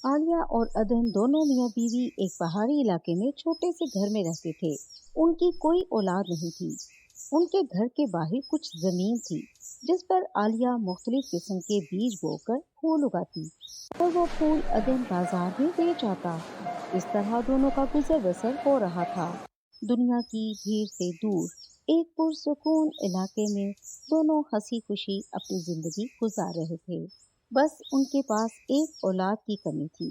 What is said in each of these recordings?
आलिया और अदन दोनों मियाँ बीवी एक पहाड़ी इलाके में छोटे से घर में रहते थे। उनकी कोई औलाद नहीं थी। उनके घर के बाहर कुछ जमीन थी जिस पर आलिया मुख्तलिफ किस्म के बीज बोकर फूल उगाती और वो फूल अदन बाजार में बेच आता। इस तरह दोनों का गुजर बसर हो रहा था। दुनिया की भीड़ से दूर एक पुरसुकून इलाके में दोनों हंसी खुशी अपनी जिंदगी गुजार रहे थे। बस उनके पास एक औलाद की कमी थी।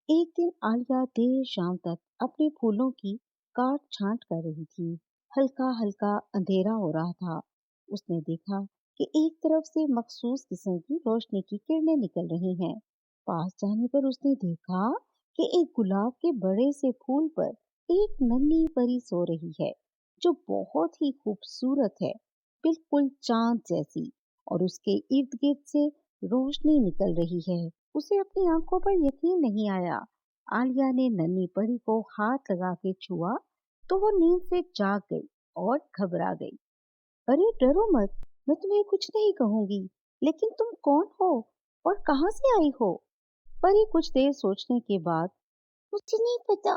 एक दिन आलिया देर शाम तक अपने फूलों की काट छांट कर रही थी। हल्का हल्का अंधेरा हो रहा था। उसने देखा कि एक तरफ से मखसूस किस्म की रोशनी की किरणें निकल रही हैं। पास जाने पर उसने देखा कि एक गुलाब के बड़े से फूल पर एक नन्ही परी सो रही है, जो बहुत ही खूबसूरत है, बिल्कुल चांद जैसी। और उसके इर्द गिर्द से रोशनी निकल रही है। उसे अपनी आंखों पर यकीन नहीं आया। आलिया ने नन्ही परी को हाथ लगा के छुआ तो वो नींद से जाग गई और घबरा गई। अरे डरो मत, मैं तुम्हें कुछ नहीं कहूंगी, लेकिन तुम कौन हो और कहाँ से आई हो? परी कुछ देर सोचने के बाद, मुझे नहीं पता,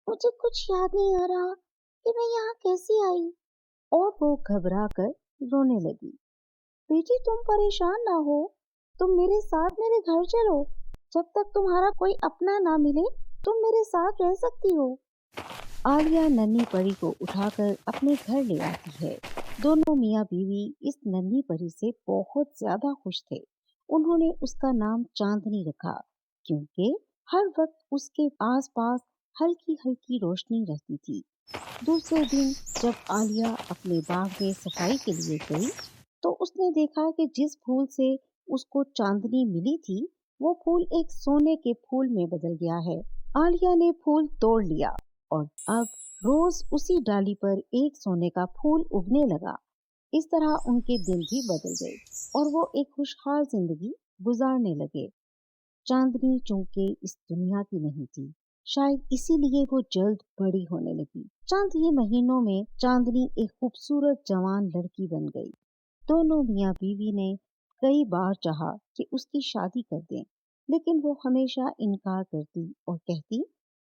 मुझे कुछ याद नहीं आ रहा कि मैं यहाँ कैसे आई। और वो घबरा कर रोने लगी। बेटी तुम परेशान ना हो, तुम मेरे साथ मेरे घर चलो। जब तक तुम्हारा कोई अपना ना मिले तुम मेरे साथ रह सकती हो। आलिया नन्ही परी को उठाकर अपने घर ले आती है। दोनों मियाँ बीवी इस नन्ही परी से बहुत ज्यादा खुश थे। उन्होंने उसका नाम चांदनी रखा क्योंकि हर वक्त उसके आसपास हल्की हल्की रोशनी रहती थी। दूसरे दिन जब आलिया अपने बाग में सफाई के लिए गई तो उसने देखा कि जिस फूल से उसको चांदनी मिली थी वो फूल एक सोने के फूल में बदल गया है। आलिया ने फूल तोड़ लिया और अब रोज उसी डाली पर एक सोने का फूल उगने लगा। इस तरह उनके दिन भी बदल गए और वो एक खुशहाल जिंदगी गुजारने लगे। चांदनी चूंकि इस दुनिया की नहीं थी, शायद इसीलिए वो जल्द बड़ी होने लगी। चंद ही महीनों में चांदनी एक खूबसूरत जवान लड़की बन गई। दोनों मियाँ बीवी ने कई बार चाहा कि उसकी शादी कर दें, लेकिन वो हमेशा इनकार करती और कहती,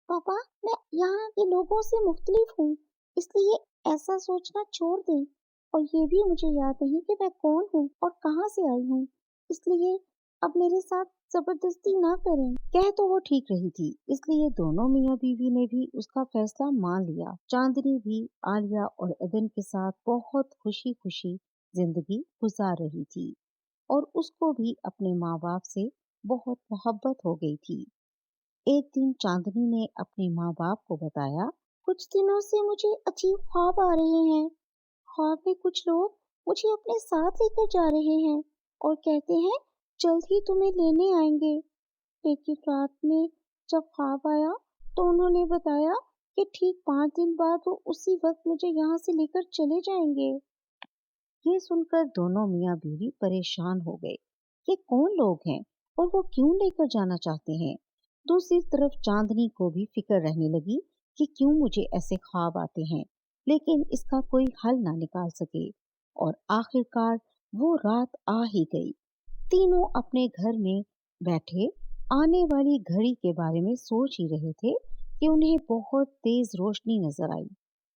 पापा मैं यहाँ के लोगों से मुख्तलिफ हूँ, इसलिए ऐसा सोचना छोड़ दें। और ये भी मुझे याद नहीं कि मैं कौन हूँ और कहाँ से आई हूँ, इसलिए अब मेरे साथ जबरदस्ती ना करें। कह तो वो ठीक रही थी, इसलिए दोनों मियाँ बीवी ने भी उसका फैसला मान लिया। चांदनी भी आलिया और अदन के साथ बहुत खुशी खुशी जिंदगी गुजार रही थी और उसको भी अपने माँ बाप से बहुत मोहब्बत हो गई थी। एक दिन चांदनी ने अपने माँ बाप को बताया, कुछ दिनों से मुझे अजीब ख्वाब आ रहे हैं। ख्वाब में कुछ लोग मुझे अपने साथ लेकर जा रहे हैं और कहते हैं जल्द ही तुम्हें लेने आएंगे। लेकिन रात में जब ख्वाब आया तो उन्होंने बताया कि ठीक 5 दिन बाद वो उसी वक्त मुझे यहाँ से लेकर चले जाएंगे। ये सुनकर दोनों मियाँ बीवी परेशान हो गए। ये कौन लोग हैं और वो क्यों लेकर जाना चाहते हैं? दूसरी तरफ चांदनी को भी फिक्र रहने लगी कि क्यों मुझे ऐसे ख्वाब आते हैं, लेकिन इसका कोई हल ना निकाल सके। और आखिरकार वो रात आ ही गई। तीनों अपने घर में बैठे आने वाली घड़ी के बारे में सोच ही रहे थे कि उन्हें बहुत तेज रोशनी नजर आई।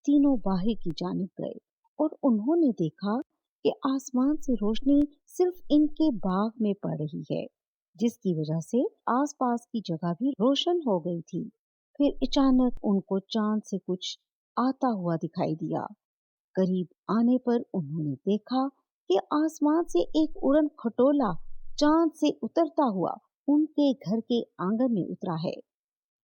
तीनों बाहर की जानिब गए और उन्होंने देखा कि आसमान से रोशनी सिर्फ इनके बाग में पड़ रही है, जिसकी वजह से आसपास की जगह भी रोशन हो गई थी। फिर अचानक उनको चांद से कुछ आता हुआ दिखाई दिया। करीब आने पर उन्होंने देखा कि आसमान से एक उड़न खटोला चांद से उतरता हुआ उनके घर के आंगन में उतरा है।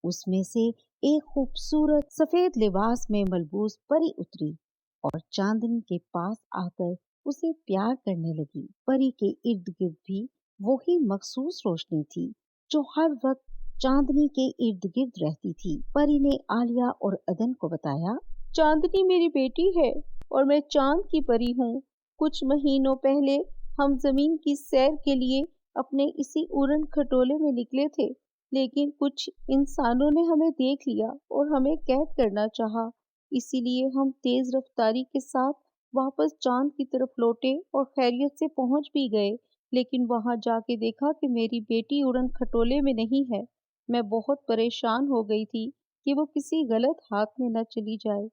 उसमें से एक खूबसूरत सफेद लिबास में मलबूस परी उतरी और चांदनी के पास आकर उसे प्यार करने लगी। परी के इर्द गिर्द भी वही मखसूस रोशनी थी जो हर वक्त चांदनी के इर्द गिर्द रहती थी। परी ने आलिया और अदन को बताया, चांदनी मेरी बेटी है और मैं चांद की परी हूँ। कुछ महीनों पहले हम जमीन की सैर के लिए अपने इसी उड़न खटोले में निकले थे, लेकिन कुछ इंसानों ने हमें देख लिया और हमें कैद करना चाहा। इसीलिए हम तेज रफ्तारी के साथ वापस चांद की तरफ लौटे और खैरियत से पहुंच भी गए, लेकिन वहां जाके देखा कि मेरी बेटी उड़न खटोले में नहीं है। मैं बहुत परेशान हो गई थी कि वो किसी गलत हाथ में न चली जाए,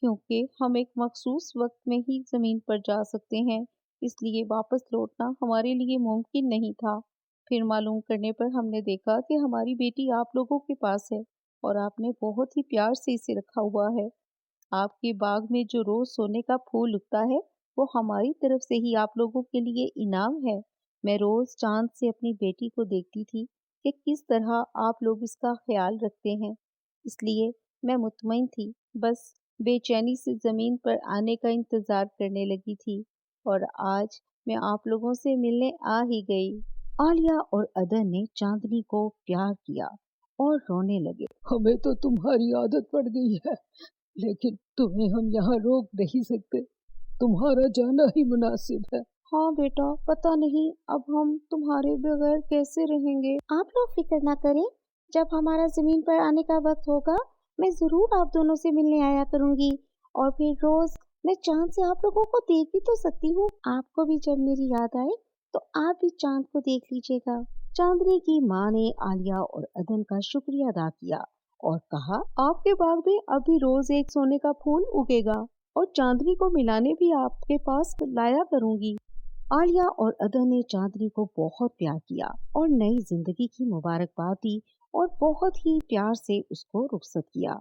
क्योंकि हम एक मखसूस वक्त में ही ज़मीन पर जा सकते हैं, इसलिए वापस लौटना हमारे लिए मुमकिन नहीं था। फिर मालूम करने पर हमने देखा कि हमारी बेटी आप लोगों के पास है और आपने बहुत ही प्यार से इसे रखा हुआ है। आपके बाग में जो रोज सोने का फूल उगता है, वो हमारी तरफ से ही आप लोगों के लिए इनाम है। मैं रोज चांद से अपनी बेटी को देखती थी कि किस तरह आप लोग इसका ख्याल रखते हैं, इसलिए मैं मुतमईन थी, बस बेचैनी से जमीन पर आने का इंतजार करने लगी थी और आज मैं आप लोगों से मिलने आ ही गई। आलिया और अदर ने चांदनी को प्यार किया और रोने लगे। हमें तो तुम्हारी आदत पड़ गई है, लेकिन तुम्हें हम यहाँ रोक नहीं सकते। तुम्हारा जाना ही मुनासिब है। हाँ बेटा, पता नहीं अब हम तुम्हारे बगैर कैसे रहेंगे। आप लोग फिक्र ना करें, जब हमारा जमीन पर आने का वक्त होगा मैं जरूर आप दोनों से मिलने आया करूंगी और फिर रोज मैं चांद से आप लोगों को देख भी तो सकती हूँ। आपको भी जब मेरी याद आए तो आप भी चांद को देख लीजिएगा। चांदनी की माँ ने आलिया और अदन का शुक्रिया अदा किया और कहा, आपके बाग में अभी रोज एक सोने का फूल उगेगा और चांदनी को मिलाने भी आपके पास लाया करूंगी। आलिया और अदन ने चांदनी को बहुत प्यार किया और नई जिंदगी की मुबारकबाद दी और बहुत ही प्यार से उसको रुखसत किया।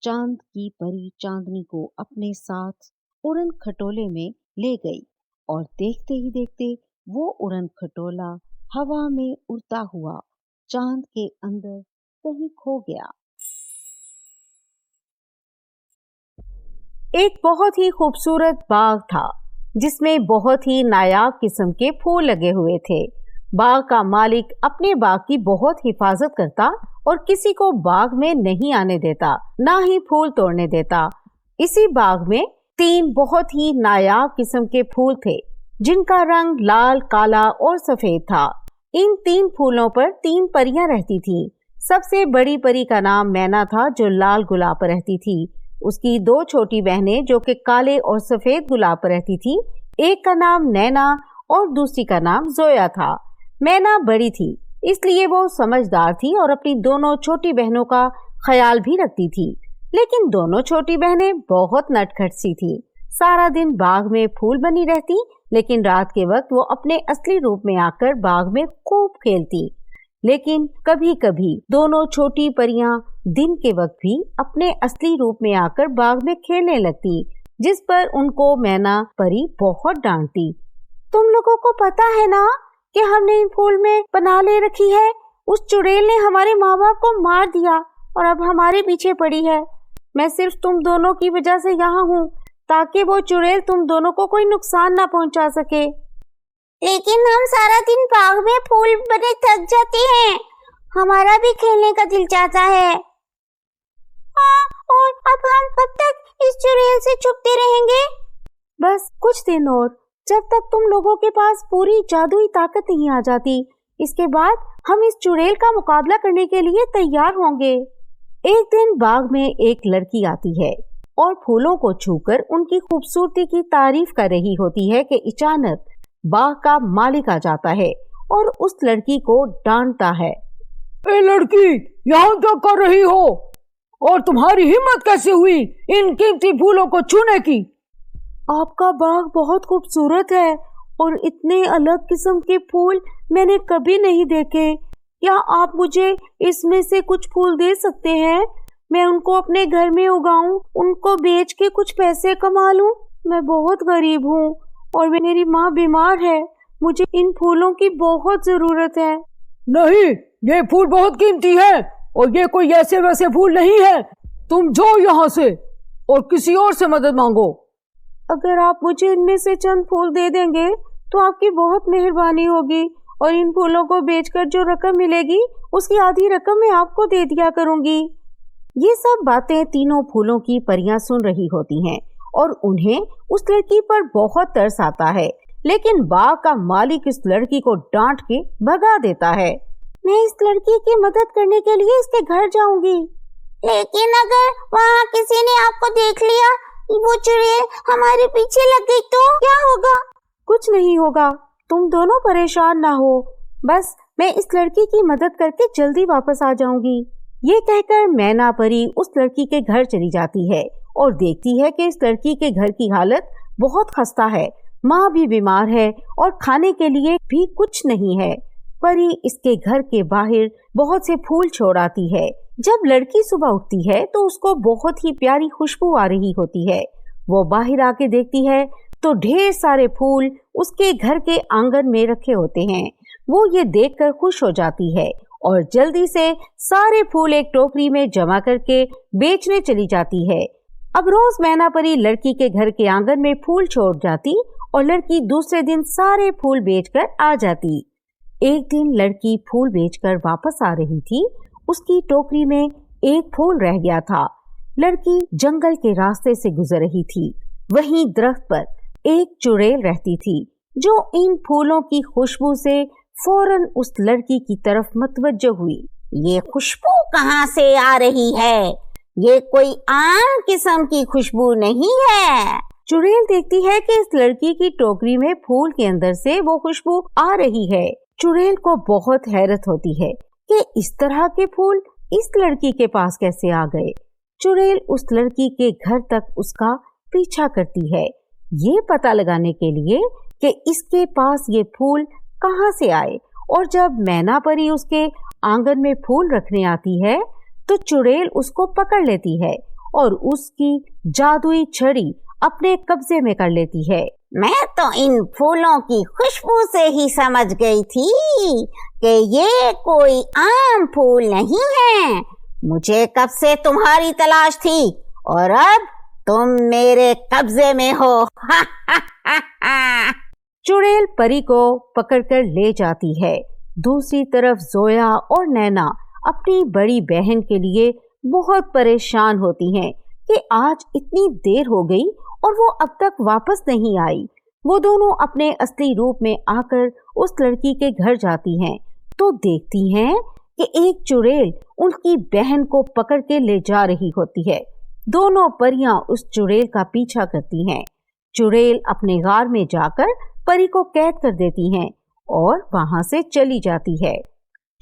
चांद की परी चांदनी को अपने साथ उड़न खटोले में ले गई और देखते ही देखते वो उड़न खटोला हवा में उड़ता हुआ चांद के अंदर कहीं खो गया। एक बहुत ही खूबसूरत बाग था जिसमें बहुत ही नायाब किस्म के फूल लगे हुए थे। बाग का मालिक अपने बाग की बहुत हिफाजत करता और किसी को बाग में नहीं आने देता, ना ही फूल तोड़ने देता। इसी बाग में 3 बहुत ही नायाब किस्म के फूल थे जिनका रंग लाल, काला और सफेद था। इन 3 फूलों पर 3 परियां रहती थीं। सबसे बड़ी परी का नाम मैना था जो लाल गुलाब पर रहती थी। उसकी 2 छोटी बहनें जो कि काले और सफेद गुलाब पर रहती थी। एक का नाम नैना और दूसरी का नाम जोया था। मैना बड़ी थी इसलिए वो समझदार थी और अपनी दोनों छोटी बहनों का ख्याल भी रखती थी, लेकिन दोनों छोटी बहनें बहुत नटखट सी थी। सारा दिन बाग में फूल बनी रहती, लेकिन रात के वक्त वो अपने असली रूप में आकर बाग में खूब खेलती। लेकिन कभी कभी दोनों छोटी परियां दिन के वक्त भी अपने असली रूप में आकर बाग में खेलने लगती, जिस पर उनको मैना परी बहुत डांटती। तुम लोगों को पता है ना कि हमने इन फूल में पनाह ले रखी है। उस चुड़ैल ने हमारे माँ बाप को मार दिया और अब हमारे पीछे पड़ी है। मैं सिर्फ तुम दोनों की वजह से यहाँ हूँ ताकि वो चुड़ैल तुम दोनों को कोई नुकसान ना पहुँचा सके। लेकिन हम सारा दिन बाग में फूल बने थक जाते हैं, हमारा भी खेलने का दिल चाहता है। हाँ, और अब हम कब तक इस चुड़ैल से छुपते रहेंगे? बस कुछ दिन और, जब तक तुम लोगों के पास पूरी जादुई ताकत नहीं आ जाती। इसके बाद हम इस चुड़ैल का मुकाबला करने के लिए तैयार होंगे। एक दिन बाग में एक लड़की आती है और फूलों को छूकर उनकी खूबसूरती की तारीफ कर रही होती है कि अचानक बाग का मालिक आ जाता है और उस लड़की को डांटता है। ए लड़की, यहाँ क्या कर रही हो? और तुम्हारी हिम्मत कैसे हुई इन कीमती फूलों को छूने की? आपका बाग बहुत खूबसूरत है और इतने अलग किस्म के फूल मैंने कभी नहीं देखे। क्या आप मुझे इसमें से कुछ फूल दे सकते हैं? मैं उनको अपने घर में उगाऊं, उनको बेच के कुछ पैसे कमा लूं। मैं बहुत गरीब हूँ और मेरी माँ बीमार है। मुझे इन फूलों की बहुत जरूरत है। नहीं, ये फूल बहुत कीमती है और ये कोई ऐसे वैसे फूल नहीं है। तुम जाओ यहाँ से और किसी और से मदद मांगो। अगर आप मुझे इनमें से चंद फूल दे देंगे तो आपकी बहुत मेहरबानी होगी और इन फूलों को बेचकर जो रकम मिलेगी उसकी आधी रकम मैं आपको दे दिया करूंगी। ये सब बातें तीनों फूलों की परियां सुन रही होती हैं और उन्हें उस लड़की पर बहुत तरस आता है, लेकिन बाग का मालिक इस लड़की को डांट के भगा देता है। मैं इस लड़की की मदद करने के लिए इसके घर जाऊंगी, लेकिन अगर वहाँ किसी ने आपको देख लिया, वो चुड़ैल हमारे पीछे लग गई तो क्या होगा? कुछ नहीं होगा, तुम दोनों परेशान ना हो। बस मैं इस लड़की की मदद करके जल्दी वापस आ जाऊंगी। ये कहकर मैना परी उस लड़की के घर चली जाती है और देखती है कि इस लड़की के घर की हालत बहुत खस्ता है। माँ भी बीमार है और खाने के लिए भी कुछ नहीं है। परी इसके घर के बाहर बहुत से फूल छोड़ आती है। जब लड़की सुबह उठती है तो उसको बहुत ही प्यारी खुशबू आ रही होती है। वो बाहर आके देखती है तो ढेर सारे फूल उसके घर के आंगन में रखे होते हैं। वो ये देखकर खुश हो जाती है और जल्दी से सारे फूल एक टोकरी में जमा करके बेचने चली जाती है। अब रोज मैना परी लड़की के घर के आंगन में फूल छोड़ जाती और लड़की दूसरे दिन सारे फूल बेचकर आ जाती। एक दिन लड़की फूल बेचकर वापस आ रही थी। उसकी टोकरी में एक फूल रह गया था। लड़की जंगल के रास्ते से गुजर रही थी। वहीं दरख्त पर एक चुड़ैल रहती थी जो इन फूलों की खुशबू से फौरन उस लड़की की तरफ मतवज्जो हुई। ये खुशबू कहाँ से आ रही है? ये कोई आम किस्म की खुशबू नहीं है। चुड़ैल देखती है कि इस लड़की की टोकरी में फूल के अंदर से वो खुशबू आ रही है। चुड़ैल को बहुत हैरत होती है कि इस तरह के फूल इस लड़की के पास कैसे आ गए। चुड़ैल उस लड़की के घर तक उसका पीछा करती है, ये पता लगाने के लिए कि इसके पास ये फूल कहाँ से आए। और जब मैना परी उसके आंगन में फूल रखने आती है तो चुड़ैल उसको पकड़ लेती है और उसकी जादुई छड़ी अपने कब्जे में कर लेती है। मैं तो इन फूलों की खुशबू से ही समझ गई थी कि ये कोई आम फूल नहीं है। मुझे कब से तुम्हारी तलाश थी और अब तुम मेरे कब्जे में हो। चुड़ैल परी को पकड़कर ले जाती है। दूसरी तरफ जोया और नैना अपनी बड़ी बहन के लिए बहुत परेशान होती हैं कि आज इतनी देर हो गई और वो अब तक वापस नहीं आई। वो दोनों अपने असली रूप में आकर उस लड़की के घर जाती हैं तो देखती हैं कि एक चुड़ैल उनकी बहन को पकड़ के ले जा रही होती है। दोनों परियां उस चुड़ैल का पीछा करती हैं। चुड़ैल अपने गार में जाकर परी को कैद कर देती हैं और वहां से चली जाती है।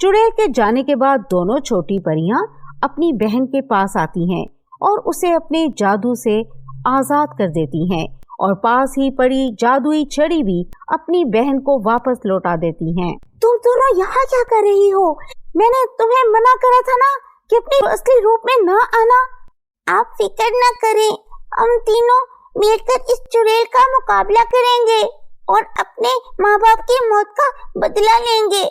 चुड़ैल के जाने के बाद दोनों छोटी परियां अपनी बहन के पास आती हैं और उसे अपने जादू से आजाद कर देती हैं और पास ही पड़ी जादुई छड़ी भी अपनी बहन को वापस लौटा देती हैं। तुम दोनों यहाँ क्या कर रही हो? मैंने तुम्हें मना करा था ना कि अपने असली रूप में न आना। आप फिक्र न करें, हम तीनों मिलकर इस चुड़ैल का मुकाबला करेंगे और अपने माँ बाप की मौत का बदला लेंगे।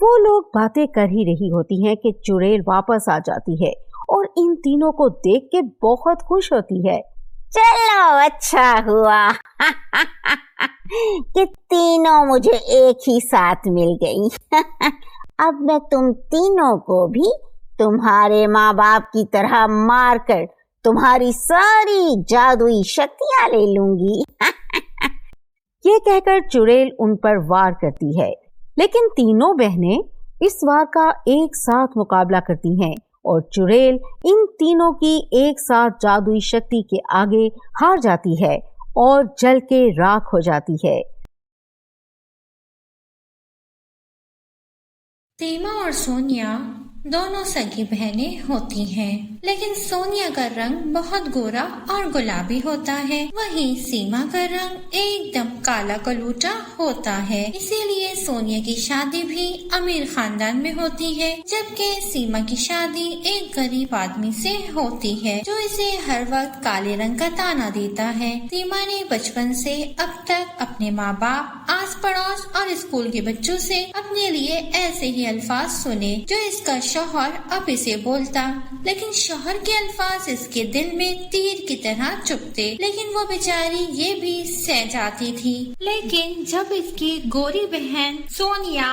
वो लोग बातें कर ही रही होती हैं कि चुड़ैल वापस आ जाती है और इन तीनों को देख के बहुत खुश होती है। चलो अच्छा हुआ कि तीनों मुझे एक ही साथ मिल गई। अब मैं तुम तीनों को भी तुम्हारे माँ बाप की तरह मारकर तुम्हारी सारी जादुई शक्तियां ले लूंगी। ये कहकर चुड़ैल उन पर वार करती है, लेकिन तीनों बहनें इस वार का एक साथ मुकाबला करती हैं और चुड़ैल इन तीनों की एक साथ जादुई शक्ति के आगे हार जाती है और जल के राख हो जाती है। सीमा और सोनिया दोनों सगी बहनें होती हैं, लेकिन सोनिया का रंग बहुत गोरा और गुलाबी होता है, वहीं सीमा का रंग एकदम काला कलूटा होता है। इसीलिए सोनिया की शादी भी अमीर खानदान में होती है, जबकि सीमा की शादी एक गरीब आदमी से होती है जो इसे हर वक्त काले रंग का ताना देता है। सीमा ने बचपन से अब तक अपने माँ बाप, आस पड़ोस और स्कूल के बच्चों से अपने लिए ऐसे ही अल्फाज सुने जो इसका शौहर अब इसे बोलता, लेकिन शौहर के अल्फाज इसके दिल में तीर की तरह चुभते, लेकिन वो बेचारी ये भी सह जाती थी। लेकिन जब इसकी गोरी बहन सोनिया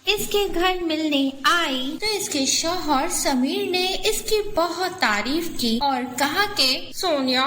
इसके घर मिलने आई तो इसके शौहर समीर ने इसकी बहुत तारीफ की और कहा कि सोनिया,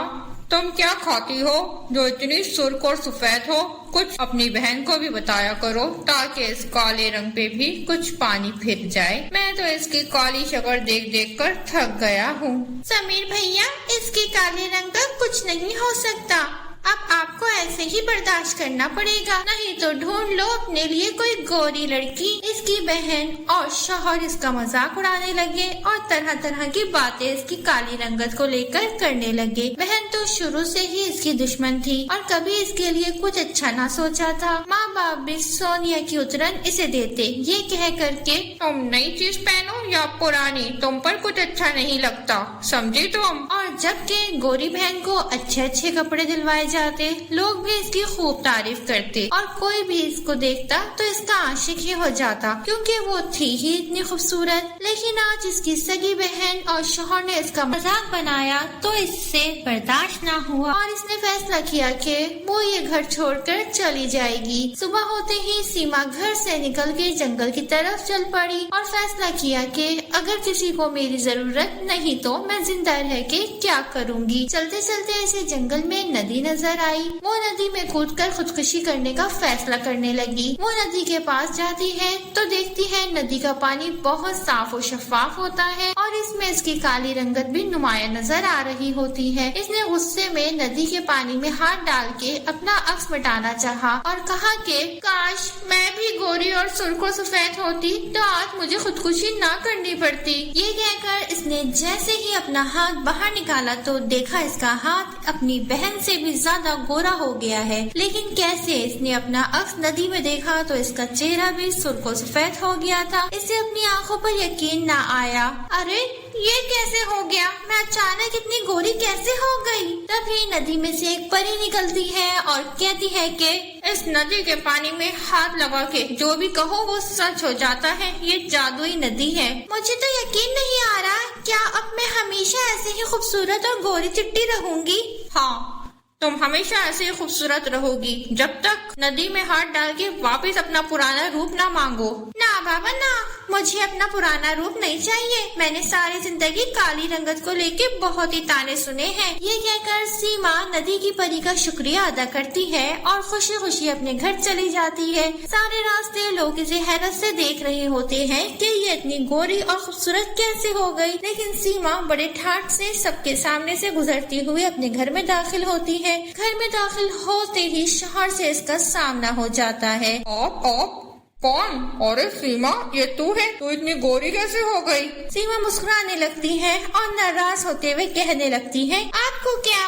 तुम क्या खाती हो जो इतनी सुर्ख और सफेद हो? कुछ अपनी बहन को भी बताया करो ताकि इस काले रंग पे भी कुछ पानी फिर जाए। मैं तो इसकी काली शक्ल देख देख कर थक गया हूँ। समीर भैया, इसके काले रंग का कुछ नहीं हो सकता। अब आपको ऐसे ही बर्दाश्त करना पड़ेगा, नहीं तो ढूंढ लो अपने लिए कोई गोरी लड़की। इसकी बहन और शौहर इसका मजाक उड़ाने लगे और तरह तरह की बातें इसकी काली रंगत को लेकर करने लगे। बहन तो शुरू से ही इसकी दुश्मन थी और कभी इसके लिए कुछ अच्छा ना सोचा था। माँ बाप भी सोनिया की उतरन इसे देते, ये कह करके तुम नई चीज पहनो या पुरानी, तुम पर कुछ अच्छा नहीं लगता, समझी तुम। और जबकि गोरी बहन को अच्छे अच्छे कपड़े दिलवाए जाते, लोग भी इसकी खूब तारीफ करते और कोई भी इसको देखता तो इसका आशिक ही हो जाता, क्योंकि वो थी ही इतनी खूबसूरत। लेकिन आज इसकी सगी बहन और शौहर ने इसका मजाक बनाया तो इससे बर्दाश्त ना हुआ और इसने फैसला किया कि वो ये घर छोड़कर चली जाएगी। सुबह होते ही सीमा घर से निकल के जंगल की तरफ चल पड़ी और फैसला किया कि अगर किसी को मेरी जरूरत नहीं तो मैं जिंदा रह के क्या करूँगी। चलते चलते ऐसे जंगल में नदी नजर आई। वो नदी में कूदकर खुदकुशी करने का फैसला करने लगी। वो नदी के पास जाती है तो देखती है नदी का पानी बहुत साफ और शफाफ होता है और इसमें इसकी काली रंगत भी नुमाया नजर आ रही होती है। इसने गुस्से में नदी के पानी में हाथ डाल के अपना अक्स मिटाना चाहा और कहा कि काश मैं भी गोरी और सुर्ख सफेद होती तो आज मुझे खुदकुशी ना करनी पड़ती। ये कहकर इसने जैसे ही अपना हाथ बाहर निकाला तो देखा इसका हाथ अपनी बहन से भी ज्यादा गोरा हो गया है। लेकिन कैसे इसने अपना अक्स नदी में देखा तो इसका चेहरा भी सुर्ख सफेद हो गया था। इसे अपनी आंखों पर यकीन न आया। अरे ये कैसे हो गया, मैं अचानक इतनी गोरी कैसे हो गई। तभी नदी में से एक परी निकलती है और कहती है कि इस नदी के पानी में हाथ लगा के जो भी कहो वो सच हो जाता है, ये जादुई नदी है। मुझे तो यकीन नहीं आ रहा, क्या अब मैं हमेशा ऐसे ही खूबसूरत और गोरी चिट्टी रहूंगी? हाँ, तुम हमेशा ऐसे ही खूबसूरत रहोगी जब तक नदी में हाथ डाल के वापस अपना पुराना रूप ना मांगो। ना बाबा ना, मुझे अपना पुराना रूप नहीं चाहिए। मैंने सारी जिंदगी काली रंगत को लेके बहुत ही ताने सुने हैं। ये कहकर सीमा नदी की परी का शुक्रिया अदा करती है और खुशी खुशी अपने घर चली जाती है। सारे रास्ते लोग इसे हैरत से देख रहे होते हैं कि ये इतनी गोरी और खूबसूरत कैसे हो गई। लेकिन सीमा बड़े ठाठ से सबके सामने से गुजरती हुई अपने घर में दाखिल होती है। घर में दाखिल होते ही शौहर से इसका सामना हो जाता है। आप कौन? अरे सीमा, ये तू है? तू इतनी गोरी कैसे हो गई? सीमा मुस्कुराने लगती है और नाराज होते हुए कहने लगती है, आपको क्या,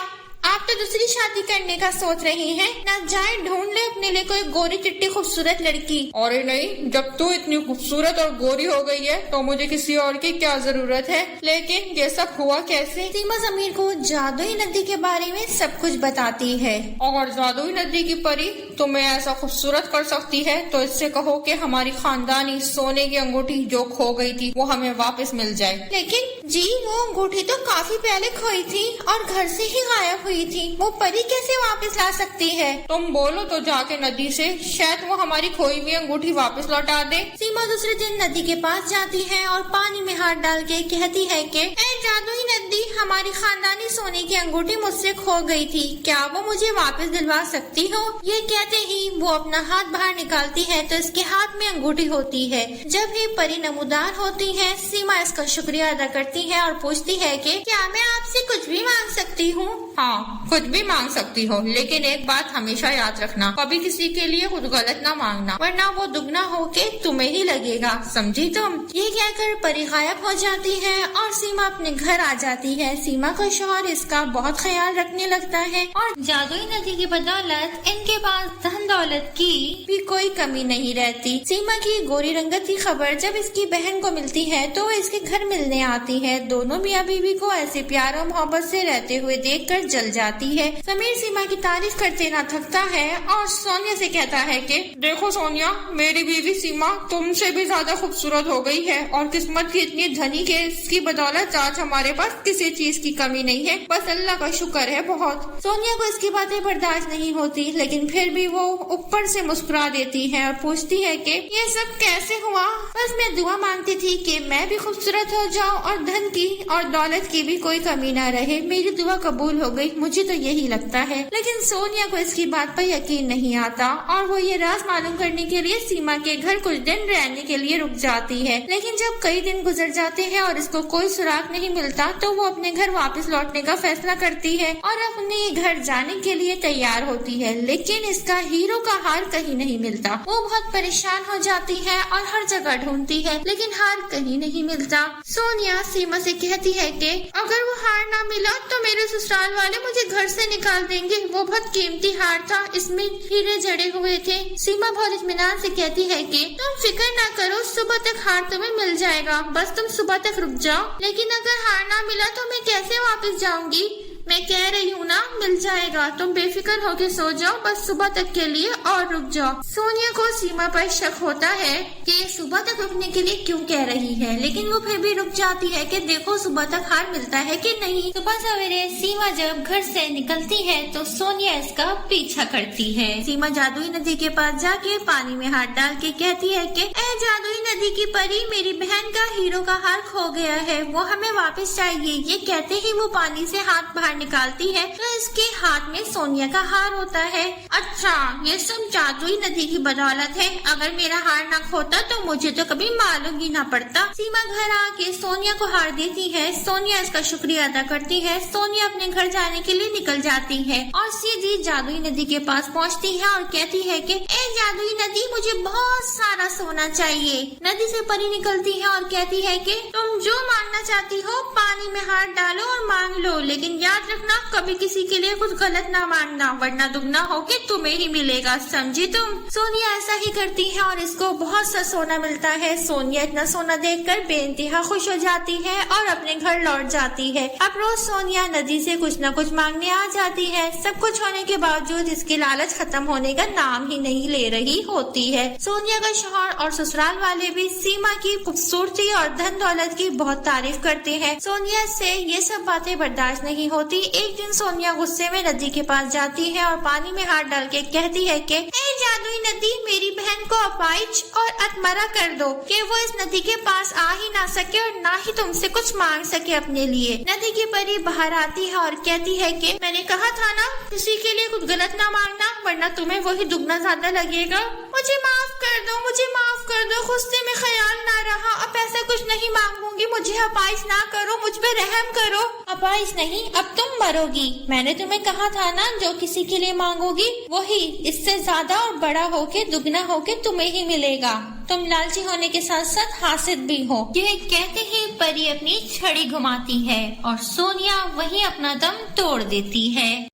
आप तो दूसरी शादी करने का सोच रही हैं। ना जाए ढूंढ ले अपने लिए कोई गोरी चिट्टी खूबसूरत लड़की। अरे नहीं, जब तू इतनी खूबसूरत और गोरी हो गई है तो मुझे किसी और की क्या जरूरत है। लेकिन ये सब हुआ कैसे? सीमा ज़मीर को जादुई नदी के बारे में सब कुछ बताती है। और जादुई नदी की परी तुम्हें ऐसा खूबसूरत कर सकती है तो इससे कहो कि हमारी खानदानी सोने की अंगूठी जो खो गई थी वो हमें वापस मिल जाए। लेकिन जी, वो अंगूठी तो काफी पहले खोई थी और घर से ही गायब हुई थी। वो परी कैसे वापस ला सकती है? तुम बोलो तो जाके नदी से, शायद वो हमारी खोई हुई अंगूठी वापस लौटा दे। सीमा दूसरे दिन नदी के पास जाती है और पानी में हाथ डाल के कहती है कि ऐ जादुई नदी, हमारी खानदानी सोने की अंगूठी मुझसे खो गई थी, क्या वो मुझे वापस दिलवा सकती हो? ये कहते ही वो अपना हाथ बाहर निकालती है तो इसके हाथ में अंगूठी होती है। जब ही परी नमूदार होती है, सीमा इसका शुक्रिया अदा करती है और पूछती है कि क्या मैं आपसे कुछ भी मांग सकती हूँ? हाँ, कुछ भी मांग सकती हो, लेकिन एक बात हमेशा याद रखना, कभी किसी के लिए कुछ गलत ना मांगना, वरना वो दुगना होके तुम्हें ही लगेगा, समझी तुम? ये कहकर परी गायब हो जाती है और सीमा अपने घर आ जाती है। सीमा का शौहर इसका बहुत ख्याल रखने लगता है और जादुई नदी की बदौलत इनके पास धन दौलत की भी कोई कमी नहीं रहती। सीमा की गोरी रंगत की खबर जब इसकी बहन को मिलती है तो वो इसके घर मिलने आती है। दोनों मियाँ बीवी को ऐसे प्यार और मोहब्बत से रहते हुए देखकर जल जाती है। समीर सीमा की तारीफ करते ना थकता है और सोनिया से कहता है कि देखो सोनिया, मेरी बीवी सीमा तुमसे भी ज्यादा खूबसूरत हो गई है और किस्मत की इतनी धनी के इसकी बदौलत आज हमारे पास किसी चीज की कमी नहीं है, बस अल्लाह का शुक्र है बहुत। सोनिया को इसकी बातें बर्दाश्त नहीं होती, लेकिन फिर भी तभी वो ऊपर से मुस्कुरा देती है और पूछती है कि ये सब कैसे हुआ? बस मैं दुआ मांगती थी कि मैं भी खूबसूरत हो जाऊं और धन की और दौलत की भी कोई कमी ना रहे। मेरी दुआ कबूल हो गई, मुझे तो यही लगता है। लेकिन सोनिया को इसकी बात पर यकीन नहीं आता और वो ये राज मालूम करने के लिए सीमा के घर कुछ दिन रहने के लिए रुक जाती है। लेकिन जब कई दिन गुजर जाते हैं और इसको कोई सुराग नहीं मिलता तो वो अपने घर वापस लौटने का फैसला करती है और अपने घर जाने के लिए तैयार होती है। लेकिन इसका हीरो का हार कहीं नहीं मिलता। वो बहुत परेशान हो जाती है और हर जगह ढूंढती है लेकिन हार कहीं नहीं मिलता। सोनिया सीमा से कहती है कि अगर वो हार ना मिला तो मेरे ससुराल वाले मुझे घर से निकाल देंगे। वो बहुत कीमती हार था, इसमें हीरे जड़े हुए थे। सीमा बहुत इत्मीनान से कहती है कि तुम फिक्र ना करो, सुबह तक हार तुम्हें मिल जाएगा, बस तुम सुबह तक रुक जाओ। लेकिन अगर हार ना मिला तो मैं कैसे वापस जाऊंगी? मैं कह रही हूँ ना, मिल जाएगा, तुम बेफिक्र होके सो जाओ, बस सुबह तक के लिए और रुक जाओ। सोनिया को सीमा पर शक होता है कि सुबह तक रुकने के लिए क्यों कह रही है, लेकिन वो फिर भी रुक जाती है कि देखो सुबह तक हार मिलता है कि नहीं। सुबह सवेरे सीमा जब घर से निकलती है तो सोनिया इसका पीछा करती है। सीमा जादुई नदी के पास जाके पानी में हाथ डाल के कहती है कि ए जादुई नदी की परी, मेरी बहन का हीरो का हार खो गया है, वो हमें वापस चाहिए। ये कहते ही वो पानी से हाथ बाहर निकालती है तो इसके हाथ में सोनिया का हार होता है। अच्छा, ये सब जादुई नदी की बदौलत है। अगर मेरा हार न खोता तो मुझे तो कभी मालूम ही ना पड़ता। सीमा घर आके सोनिया को हार देती है। सोनिया इसका शुक्रिया अदा करती है। सोनिया अपने घर जाने के लिए निकल जाती है और सीधी जादुई नदी के पास पहुंचती है और कहती है कि ए जादुई नदी, मुझे बहुत सारा सोना चाहिए। नदी से परी निकलती है और कहती है कि तुम जो मांगना चाहती हो पानी में हाथ डालो और मांग लो, लेकिन याद रखना कभी किसी के लिए कुछ गलत ना मांगना, वरना दुगना होके तुम्हें ही मिलेगा, समझी तुम? सोनिया ऐसा ही करती है और इसको बहुत सा सोना मिलता है। सोनिया इतना सोना देखकर बेइंतहा खुश हो जाती है और अपने घर लौट जाती है। अब रोज सोनिया नदी से कुछ न कुछ मांगने आ जाती है। सब कुछ होने के बावजूद इसकी लालच खत्म होने का नाम ही नहीं ले रही होती है। सोनिया का शौहर और ससुराल वाले भी सीमा की खूबसूरती और धन दौलत की बहुत तारीफ करते हैं। सोनिया से ये सब बातें बर्दाश्त नहीं होती। एक दिन सोनिया गुस्से में नदी के पास जाती है और पानी में हाथ डाल के कहती है कि ए जादुई नदी, मेरी बहन को अपाइज और अतमरा कर दो कि वो इस नदी के पास आ ही ना सके और ना ही तुमसे कुछ मांग सके अपने लिए। नदी की परी बाहर आती है और कहती है कि मैंने कहा था ना, किसी के लिए कुछ गलत ना मांगना, वरना तुम्हें वही दुगना ज्यादा लगेगा। मुझे माफ कर दो, मुझे माफ कर दो, गुस्से में ख्याल ना रहा, अब ऐसा कुछ नहीं मांगूंगी, मुझे अपाइज ना करो, मुझ पे रहम करो। अपाइज नहीं, अब तुम मरोगी। मैंने तुम्हें कहा था ना, जो किसी के लिए मांगोगी वही इससे ज्यादा और बड़ा होके दुगना होके तुम्हें ही मिलेगा। तुम लालची होने के साथ साथ हासिद भी हो। ये कहते ही परी अपनी छड़ी घुमाती है और सोनिया वही अपना दम तोड़ देती है।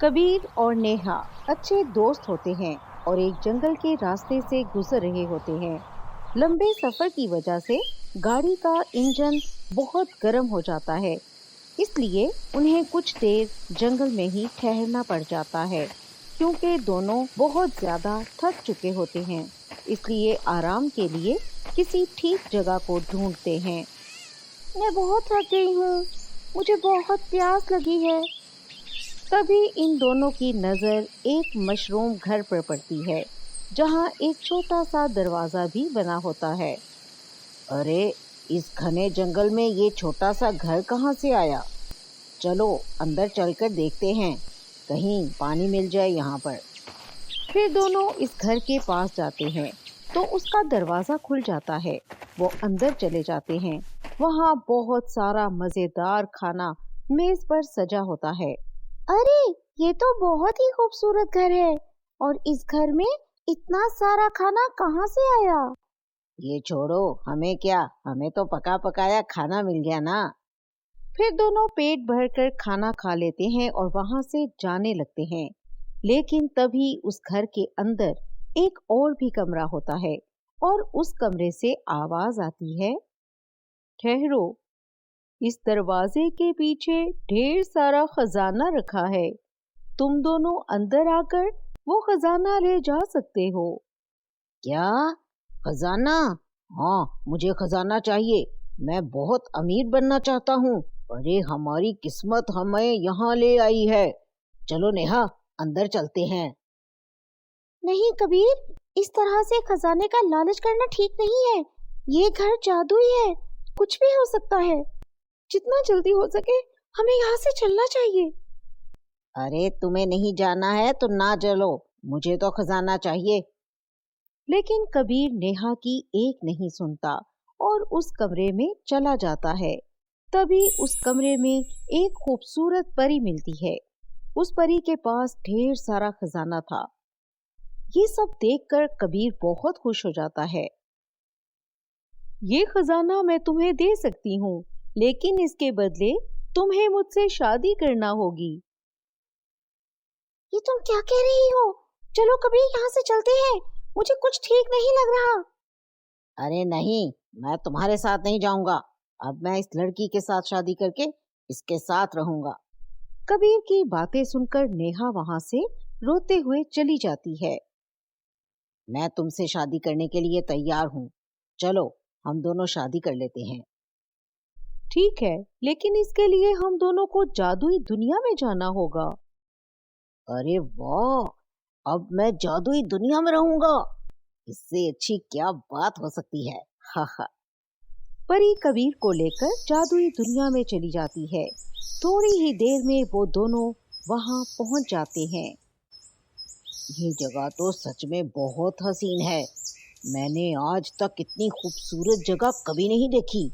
कबीर और नेहा अच्छे दोस्त होते हैं और एक जंगल के रास्ते से गुजर रहे होते हैं। लंबे सफर की वजह से गाड़ी का इंजन बहुत गर्म हो जाता है, इसलिए उन्हें कुछ देर जंगल में ही ठहरना पड़ जाता है। क्योंकि दोनों बहुत ज्यादा थक चुके होते हैं, इसलिए आराम के लिए किसी ठीक जगह को ढूंढते हैं। मैं बहुत थक गई हूँ, मुझे बहुत प्यास लगी है। तभी इन दोनों की नज़र एक मशरूम घर पर पड़ती है, जहाँ एक छोटा सा दरवाज़ा भी बना होता है। अरे, इस घने जंगल में ये छोटा सा घर कहाँ से आया? चलो अंदर चलकर देखते हैं, कहीं पानी मिल जाए यहाँ पर। फिर दोनों इस घर के पास जाते हैं तो उसका दरवाज़ा खुल जाता है। वो अंदर चले जाते हैं। वहाँ बहुत सारा मज़ेदार खाना मेज़ पर सजा होता है। अरे, ये तो बहुत ही खूबसूरत घर है, और इस घर में इतना सारा खाना कहाँ से आया? ये छोड़ो, हमें क्या, हमें तो पका पकाया खाना मिल गया ना। फिर दोनों पेट भरकर खाना खा लेते हैं और वहां से जाने लगते हैं। लेकिन तभी उस घर के अंदर एक और भी कमरा होता है और उस कमरे से आवाज आती है, ठहरो, इस दरवाजे के पीछे ढेर सारा खजाना रखा है, तुम दोनों अंदर आकर वो खजाना ले जा सकते हो। क्या? खजाना? हाँ, मुझे खजाना चाहिए, मैं बहुत अमीर बनना चाहता हूँ। अरे, हमारी किस्मत हमें यहाँ ले आई है, चलो नेहा, अंदर चलते हैं। नहीं कबीर, इस तरह से खजाने का लालच करना ठीक नहीं है। ये घर जादुई है, कुछ भी हो सकता है। जितना जल्दी हो सके हमें यहाँ से चलना चाहिए। अरे तुम्हें नहीं जाना है तो ना चलो, मुझे तो खजाना चाहिए। लेकिन कबीर नेहा की एक नहीं सुनता और उस कमरे में चला जाता है। तभी उस कमरे में एक खूबसूरत परी मिलती है। उस परी के पास ढेर सारा खजाना था। ये सब देखकर कबीर बहुत खुश हो जाता है। ये खजाना मैं तुम्हें दे सकती हूँ, लेकिन इसके बदले तुम्हें मुझसे शादी करना होगी। ये तुम क्या कह रही हो? चलो कबीर, यहाँ से चलते हैं। मुझे कुछ ठीक नहीं लग रहा। अरे नहीं, मैं तुम्हारे साथ नहीं जाऊंगा। अब मैं इस लड़की के साथ शादी करके इसके साथ रहूंगा। कबीर की बातें सुनकर नेहा वहां से रोते हुए चली जाती है। मैं तुमसे शादी करने के लिए तैयार हूँ, चलो हम दोनों शादी कर लेते हैं। ठीक है, लेकिन इसके लिए हम दोनों को जादुई दुनिया में जाना होगा। अरे वाह, अब मैं जादुई दुनिया में रहूंगा। इससे अच्छी क्या बात हो सकती है। हा हा। परी कबीर को लेकर जादुई दुनिया में चली जाती है। थोड़ी ही देर में वो दोनों वहां पहुंच जाते हैं। ये जगह तो सच में बहुत हसीन है। मैंने आज तक इतनी खूबसूरत जगह कभी नहीं देखी।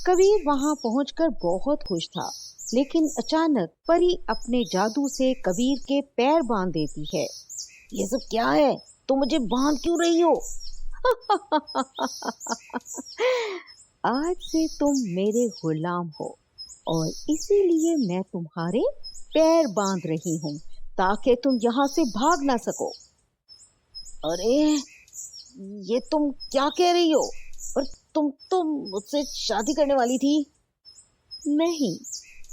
कबीर वहां पहुंचकर बहुत खुश था, लेकिन अचानक परी अपने जादू से कबीर के पैर बांध देती है। ये सब क्या है? तुम मुझे बांध क्यों रही हो? आज से तुम मेरे गुलाम हो और इसीलिए मैं तुम्हारे पैर बांध रही हूँ ताकि तुम यहाँ से भाग ना सको। अरे ये तुम क्या कह रही हो? और तुम तो मुझसे शादी करने वाली थी। नहीं,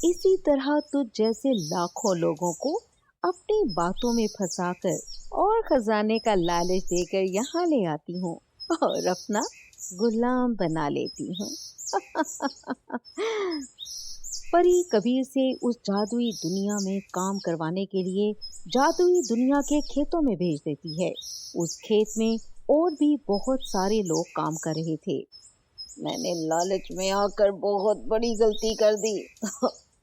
इसी तरह तुझ जैसे लाखों लोगों को अपनी बातों में फंसाकर और खजाने का लालच देकर यहाँ ले आती हूँ और अपना गुलाम बना लेती हूँ। परी कबीर से उस जादुई दुनिया में काम करवाने के लिए जादुई दुनिया के खेतों में भेज देती है। उस खेत में और भी बहुत सारे लोग काम कर रहे थे। मैंने लालच में आकर बहुत बड़ी गलती कर दी।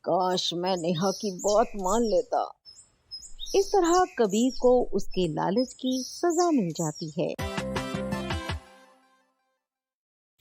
काश मैं नेहा की बात मान लेता। इस तरह कबीर को उसके लालच की सजा मिल जाती है।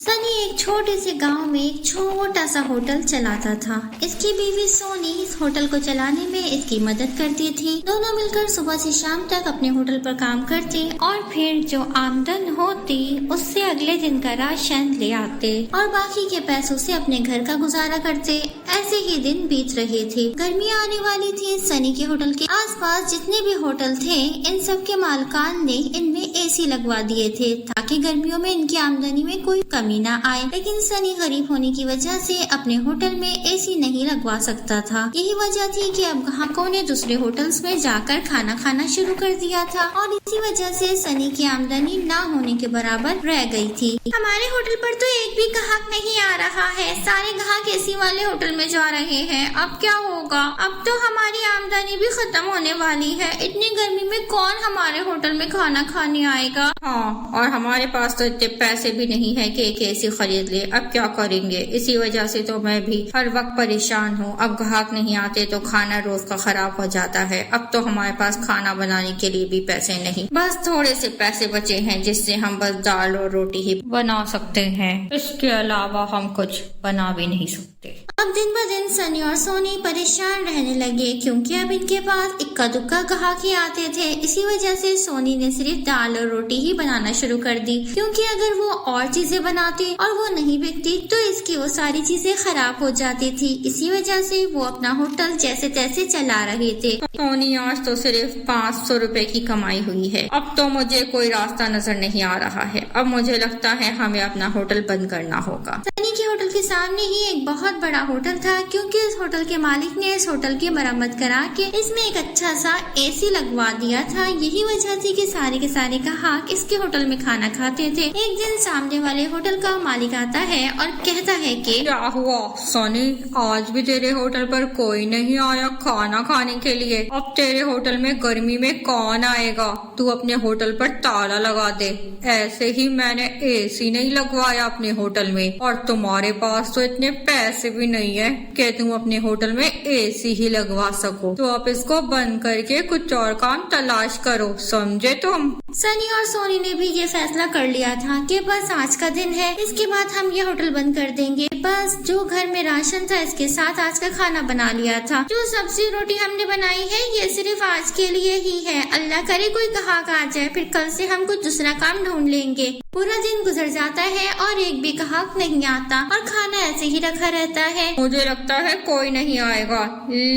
सनी एक छोटे से गांव में एक छोटा सा होटल चलाता था। इसकी बीवी सोनी इस होटल को चलाने में इसकी मदद करती थी। दोनों मिलकर सुबह से शाम तक अपने होटल पर काम करते और फिर जो आमदन होती उससे अगले दिन का राशन ले आते और बाकी के पैसों से अपने घर का गुजारा करते। ऐसे ही दिन बीत रहे थे। गर्मियाँ आने वाली थी। सनी के होटल के आसपास जितने भी होटल थे, इन सब के मालिकान ने इनमें एसी लगवा दिए थे ताकि गर्मियों में इनकी आमदनी में कोई कमी न आए। लेकिन सनी गरीब होने की वजह से अपने होटल में एसी नहीं लगवा सकता था। यही वजह थी कि अब ग्राहकों ने दूसरे होटल्स में जाकर खाना खाना शुरू कर दिया था और इसी वजह से सनी की आमदनी ना होने के बराबर रह गई थी। हमारे होटल पर तो एक भी ग्राहक नहीं आ रहा है। सारे ग्राहक एसी वाले होटल में जा रहे हैं। अब क्या होगा? अब तो हमारी आमदनी भी खत्म होने वाली है। इतनी गर्मी में कौन हमारे होटल में खाना खाने आएगा? हाँ, और हमारे पास तो इतने पैसे भी नहीं है कि एक एसी खरीद ले। अब क्या करेंगे? इसी वजह से तो मैं भी हर वक्त परेशान हूँ। अब ग्राहक नहीं आते तो खाना रोज का खराब हो जाता है। अब तो हमारे पास खाना बनाने के लिए भी पैसे नहीं, बस थोड़े से पैसे बचे हैं जिससे हम बस दाल और रोटी ही बना सकते हैं। इसके अलावा हम कुछ बना भी नहीं सकते। अब दिन ब दिन सनी और सोनी परेशान रहने लगे क्योंकि अब इनके पास इक्का दुक्का ग्राहक ही आते थे। इसी वजह से सोनी ने सिर्फ दाल और रोटी ही बनाना शुरू कर दी क्योंकि अगर वो और चीजें बनाते और वो नहीं बिकती तो इसकी वो सारी चीजें खराब हो जाती थी। इसी वजह से वो अपना होटल जैसे तैसे चला रहे थे। सोनी, आज तो सिर्फ 500 रुपए की कमाई हुई है। अब तो मुझे कोई रास्ता नजर नहीं आ रहा है। अब मुझे लगता है हमें अपना होटल बंद करना होगा। सनी के ہوٹل کے سامنے ہی ایک بہت بڑا ہوٹل تھا، کیونکہ اس ہوٹل کے مالک نے اس ہوٹل کی مرمت کرا کے اس میں ایک اچھا سا AC لگوا دیا تھا۔ یہی وجہ تھی کہ سارے کے سارے گاہک اس کے ہوٹل میں کھانا کھاتے تھے۔ ایک دن سامنے والے ہوٹل کا مالک آتا ہے اور کہتا ہے کہ کیا ہوا سنی، آج بھی تیرے ہوٹل پر کوئی نہیں آیا کھانا کھانے کے لیے؟ اب تیرے ہوٹل میں گرمی میں کون آئے گا؟ تو اپنے ہوٹل پر تالا لگا دے۔ ایسے ہی میں نے AC نہیں لگوایا اپنے ہوٹل میں، اور تمہارے پاس تو اتنے پیسے بھی نہیں ہے کہ تم اپنے ہوٹل میں AC ہی لگوا سکو، تو اب اس کو بند کر کے کچھ اور کام تلاش کرو، سمجھے تم؟ سنی اور سونی نے بھی یہ فیصلہ کر لیا تھا کہ بس آج کا دن ہے، اس کے بعد ہم یہ ہوٹل بند کر دیں گے۔ بس جو گھر میں راشن تھا اس کے ساتھ آج کا کھانا بنا لیا تھا۔ جو سبزی روٹی ہم نے بنائی ہے یہ صرف آج کے لیے ہی ہے، اللہ کرے کوئی گاہک آ جائے، پھر کل سے ہم کچھ دوسرا کام ڈھونڈ لیں گے۔ پورا دن گزر جاتا ہے اور ایک بھی گاہک نہیں آتا اور کھانا ایسے ہی رکھا رہتا ہے۔ مجھے لگتا ہے کوئی نہیں آئے گا،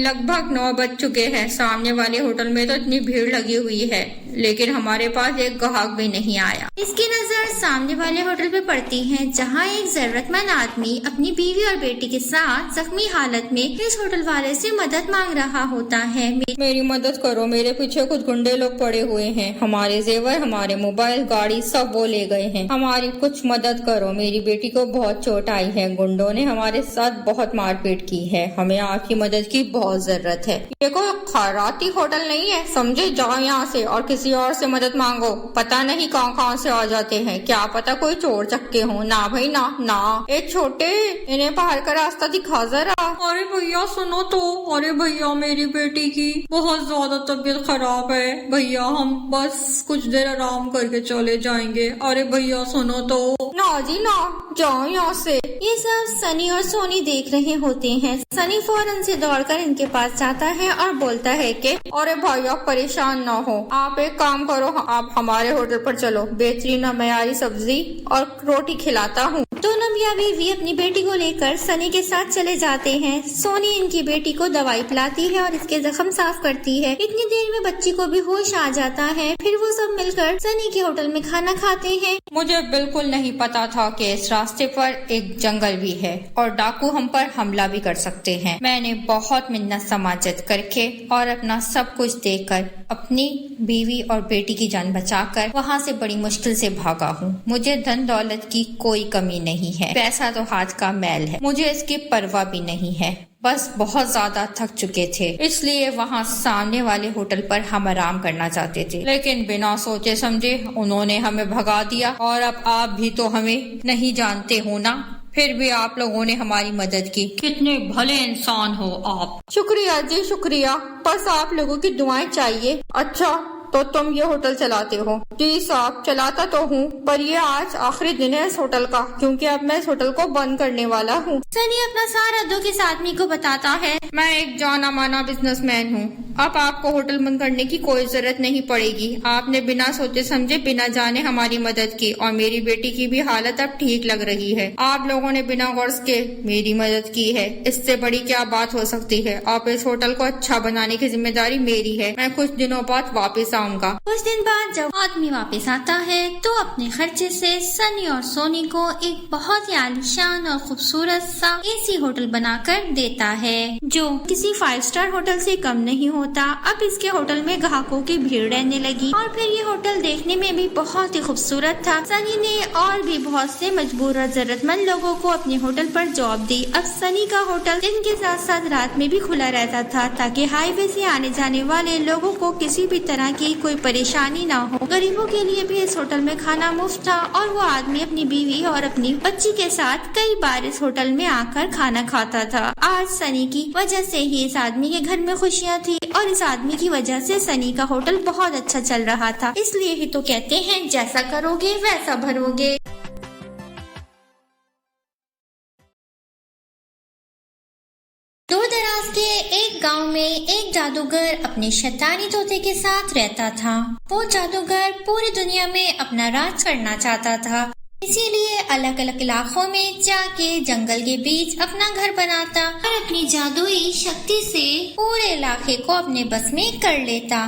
لگ بھگ 9 بج چکے ہیں، سامنے والے ہوٹل میں تو اتنی بھیڑ لگی ہوئی ہے، لیکن ہمارے پاس ایک گاہک بھی نہیں آیا۔ اس کی نظر سامنے والے ہوٹل پہ پڑتی ہے، جہاں ایک ضرورت مند آدمی اپنی بیوی اور بیٹی کے ساتھ زخمی حالت میں اس ہوٹل والے سے مدد مانگ رہا ہوتا ہے۔ میری مدد کرو، میرے پیچھے کچھ گنڈے لوگ پڑے ہوئے ہیں، ہمارے زیور، ہمارے موبائل، گاڑی سب وہ لے گئے ہیں، ہماری کچھ مدد کرو، میری بیٹی کو بہت چوٹ آئی ہے، گنڈوں نے ہمارے ساتھ بہت مار پیٹ کی ہے، ہمیں آپ کی مدد کی بہت ضرورت ہے۔ یہ کوئی خیراتی ہوٹل نہیں ہے، سمجھے؟ جاؤ یہاں سے اور کسی اور سے مدد مانگو، پتہ نہیں کہاں سے آ جاتے ہیں، کیا پتا کوئی چور چکے ہوں۔ نہ بھائی نہ، اے چھوٹے، انہیں باہر کا راستہ دکھا ذرا۔ ارے بھیا سنو تو، ارے بھیا میری بیٹی کی بہت زیادہ طبیعت خراب ہے بھیا، ہم بس کچھ دیر آرام کر کے چلے جائیں گے، ارے بھیا سنو تو۔ نہ جی نہ، جاؤ یہاں سے۔ یہ سب سنی اور سونی دیکھ رہے ہوتے ہیں۔ سنی فوراً سے دوڑ کر ان کے پاس جاتا ہے اور بولتا ہے کہ ارے بھیا پریشان نہ ہو، آپ ایک کام کرو، آپ ہمارے ہوٹل پر چلو، بہترین اور معیاری سبزی اور روٹی کھلاتا ہوں۔ دونوں میاں بیوی اپنی بیٹی کو لے کر سنی کے ساتھ چلے جاتے ہیں۔ سونی ان کی بیٹی کو دوائی پلاتی ہے اور اس کے زخم صاف کرتی ہے۔ اتنی دیر میں بچی کو بھی ہوش آ جاتا ہے، پھر وہ سب مل کر سنی کے ہوٹل میں کھانا کھاتے ہیں۔ مجھے بالکل نہیں پتا تھا کہ اس راستے پر ایک جنگل بھی ہے اور ڈاکو ہم پر حملہ بھی کر سکتے ہیں۔ میں نے بہت منت سماجت کر کے اور اپنا سب کچھ دے کر اپنی بیوی اور بیٹی کی جان بچا کر وہاں سے بڑی مشکل سے بھاگا ہوں۔ مجھے دھن دولت کی کوئی کمی نہیں ہے، پیسہ تو ہاتھ کا میل ہے، مجھے اس کی پرواہ بھی نہیں ہے، بس بہت زیادہ تھک چکے تھے، اس لیے وہاں سامنے والے ہوٹل پر ہم آرام کرنا چاہتے تھے، لیکن بنا سوچے سمجھے انہوں نے ہمیں بھگا دیا، اور اب آپ بھی تو ہمیں نہیں جانتے ہو نا، پھر بھی آپ لوگوں نے ہماری مدد کی، کتنے بھلے انسان ہو آپ۔ شکریہ جی شکریہ، بس آپ لوگوں کی دعائیں چاہیے۔ اچھا تو تم یہ ہوٹل چلاتے ہو؟ جی صاحب چلاتا تو ہوں، پر یہ آج آخری دن ہے اس ہوٹل کا، کیونکہ اب میں اس ہوٹل کو بند کرنے والا ہوں۔ سنی اپنا سارا دکھ اس آدمی کو بتاتا ہے۔ میں ایک جانا مانا بزنس مین ہوں، اب آپ کو ہوٹل بند کرنے کی کوئی ضرورت نہیں پڑے گی، آپ نے بنا سوچے سمجھے بنا جانے ہماری مدد کی، اور میری بیٹی کی بھی حالت اب ٹھیک لگ رہی ہے، آپ لوگوں نے بنا غرض کے میری مدد کی ہے، اس سے بڑی کیا بات ہو سکتی ہے۔ آپ اس ہوٹل کو اچھا بنانے کی ذمہ داری میری ہے، میں کچھ دنوں بعد واپس آؤں گا۔ کچھ دن بعد جب آدمی واپس آتا ہے تو اپنے خرچے سے سنی اور سونی کو ایک بہت ہی عالیشان اور خوبصورت سا AC ہوٹل بنا کر دیتا ہے، جو کسی 5 اسٹار ہوٹل سے کم نہیں ہوتا۔ اب اس کے ہوٹل میں گاہکوں کی بھیڑ رہنے لگی، اور پھر یہ ہوٹل دیکھنے میں بھی بہت ہی خوبصورت تھا۔ سنی نے اور بھی بہت سے مجبور اور ضرورت مند لوگوں کو اپنے ہوٹل پر جاب دی۔ اب سنی کا ہوٹل دن کے ساتھ ساتھ رات میں بھی کھلا رہتا تھا، تاکہ ہائی وے سے آنے جانے والے لوگوں کو کسی بھی طرح کی کوئی پریشانی نہ ہو۔ غریبوں کے لیے بھی اس ہوٹل میں کھانا مفت تھا، اور وہ آدمی اپنی بیوی اور اپنی بچی کے ساتھ کئی بار اس ہوٹل میں آ کر کھانا کھاتا تھا۔ آج سنی کی وجہ سے ہی اس آدمی کے گھر میں خوشیاں تھی، اور اس آدمی کی وجہ سے سنی کا ہوٹل بہت اچھا چل رہا تھا۔ اس لیے ہی تو کہتے ہیں جیسا کرو گے ویسا بھرو گے۔ دور دراز کے ایک گاؤں میں ایک جادوگر اپنے شیطانی طوطے کے ساتھ رہتا تھا۔ وہ جادوگر پوری دنیا میں اپنا راج کرنا چاہتا تھا، اسی لیے الگ الگ علاقوں میں جا کے جنگل کے بیچ اپنا گھر بناتا اور اپنی جادوئی شکتی سے پورے علاقے کو اپنے بس میں کر لیتا۔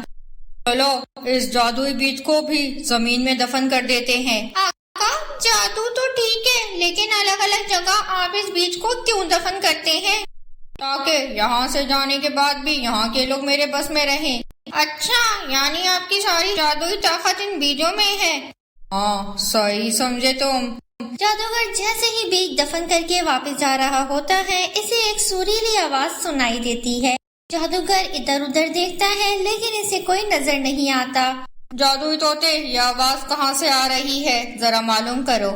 چلو اس جادوئی بیج کو بھی زمین میں دفن کر دیتے ہیں۔ जादू तो ठीक है, लेकिन अलग अलग जगह आप इस बीज को क्यों दफन करते हैं? ताकि यहाँ से जाने के बाद भी यहाँ के लोग मेरे बस में रहें। अच्छा, यानी आपकी सारी जादुई ताकत इन बीजों में है। हाँ, सही समझे तुम। जादूगर जैसे ही बीज दफन करके वापस जा रहा होता है, इसे एक सुरीली आवाज सुनाई देती है। जादूगर इधर उधर देखता है, लेकिन इसे कोई नजर नहीं आता। जादुई तोते, ये आवाज कहाँ से आ रही है, जरा मालूम करो।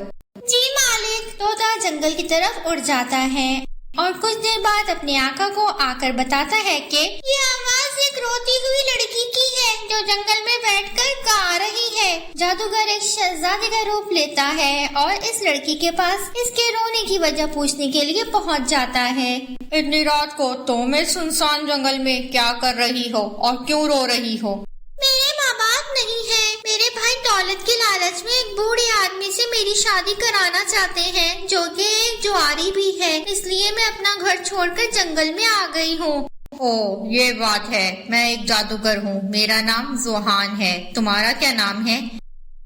जी मालिक। तोता जंगल की तरफ उड़ जाता है और कुछ देर बाद अपने आका को आकर बताता है कि ये आवाज एक रोती हुई लड़की की है जो जंगल में बैठकर गा रही है। जादूगर एक शहजादे का रूप लेता है और इस लड़की के पास इसके रोने की वजह पूछने के लिए पहुंच जाता है। इतनी रात को तुम इस सुनसान जंगल में क्या कर रही हो और क्यों रो रही हो? मेरे माँ बाप नहीं है। मेरे भाई दौलत के लालच में एक बूढ़े आदमी से मेरी शादी कराना चाहते हैं, जो कि एक जुआरी भी है। इसलिए मैं अपना घर छोड़कर जंगल में आ गई हूँ। ओह, ये बात है। मैं एक जादूगर हूँ, मेरा नाम जोहान है। तुम्हारा क्या नाम है?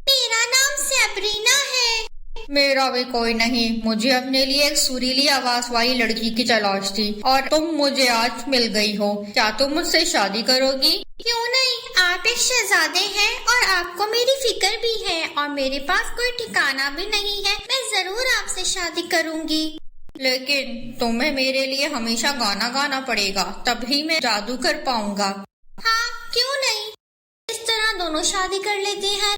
मेरा नाम सैब्रीना है। मेरा भी कोई नहीं। मुझे अपने लिए एक सुरीली आवाज वाली लड़की की तलाश थी और तुम मुझे आज मिल गई हो। क्या तुम मुझसे शादी करोगी? क्यों नहीं, आप एक शहजादे हैं और आपको मेरी फिक्र भी है और मेरे पास कोई ठिकाना भी नहीं है। मैं जरूर आपसे शादी करूंगी। लेकिन तुम्हें मेरे लिए हमेशा गाना गाना पड़ेगा, तभी मैं जादू कर पाऊंगा। हाँ, क्यों नहीं। इस तरह दोनों शादी कर लेते हैं।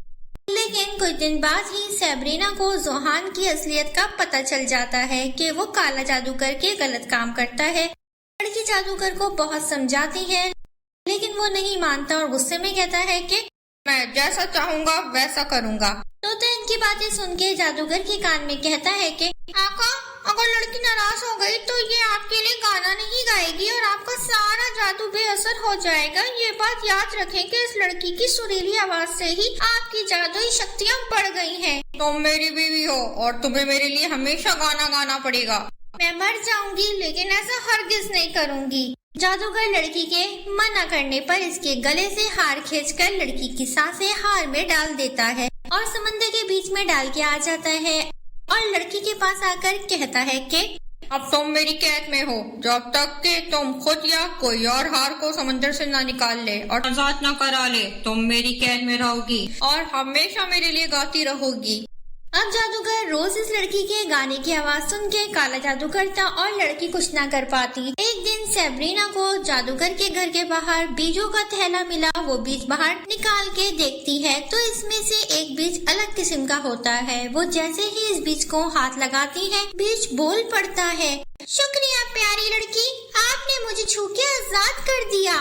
लेकिन कुछ दिन बाद ही सैब्रीना को जोहान की असलियत का पता चल जाता है कि वो काला जादूगर के गलत काम करता है। लड़की जादूगर को बहुत समझाती है, लेकिन वो नहीं मानता और गुस्से में कहता है कि मैं जैसा चाहूंगा वैसा करूंगा। तो इनकी बातें सुन के जादूगर के कान में कहता है कि आका, अगर लड़की नाराज हो गई तो ये आपके लिए गाना नहीं गाएगी और आपका सारा जादू बेअसर हो जाएगा। ये बात याद रखें कि इस लड़की की सुरीली आवाज से ही आपकी जादुई शक्तियाँ बढ़ गई हैं। तुम मेरी बीवी हो और तुम्हें मेरे लिए हमेशा गाना गाना पड़ेगा। मैं मर जाऊंगी, लेकिन ऐसा हरगिज नहीं करूंगी। जादूगर लड़की के मना करने पर इसके गले से हार खींचकर लड़की की सांसें हार में डाल देता है और समंदर के बीच में डाल के आ जाता है और लड़की के पास आकर कहता है कि अब तुम मेरी कैद में हो, जब तक कि तुम खुद या कोई और हार को समंदर से ना निकाल ले और आजाद ना करा ले। तुम मेरी कैद में रहोगी और हमेशा मेरे लिए गाती रहोगी। अब जादूगर रोज इस लड़की के गाने की आवाज सुन के काला जादू करता और लड़की कुछ ना कर पाती। एक दिन सैब्रीना को जादूगर के घर के बाहर बीजों का थैला मिला। वो बीज बाहर निकाल के देखती है तो इसमें से एक बीज अलग किस्म का होता है। वो जैसे ही इस बीज को हाथ लगाती है, बीज बोल पड़ता है, शुक्रिया प्यारी लड़की, आपने मुझे छू के आजाद कर दिया।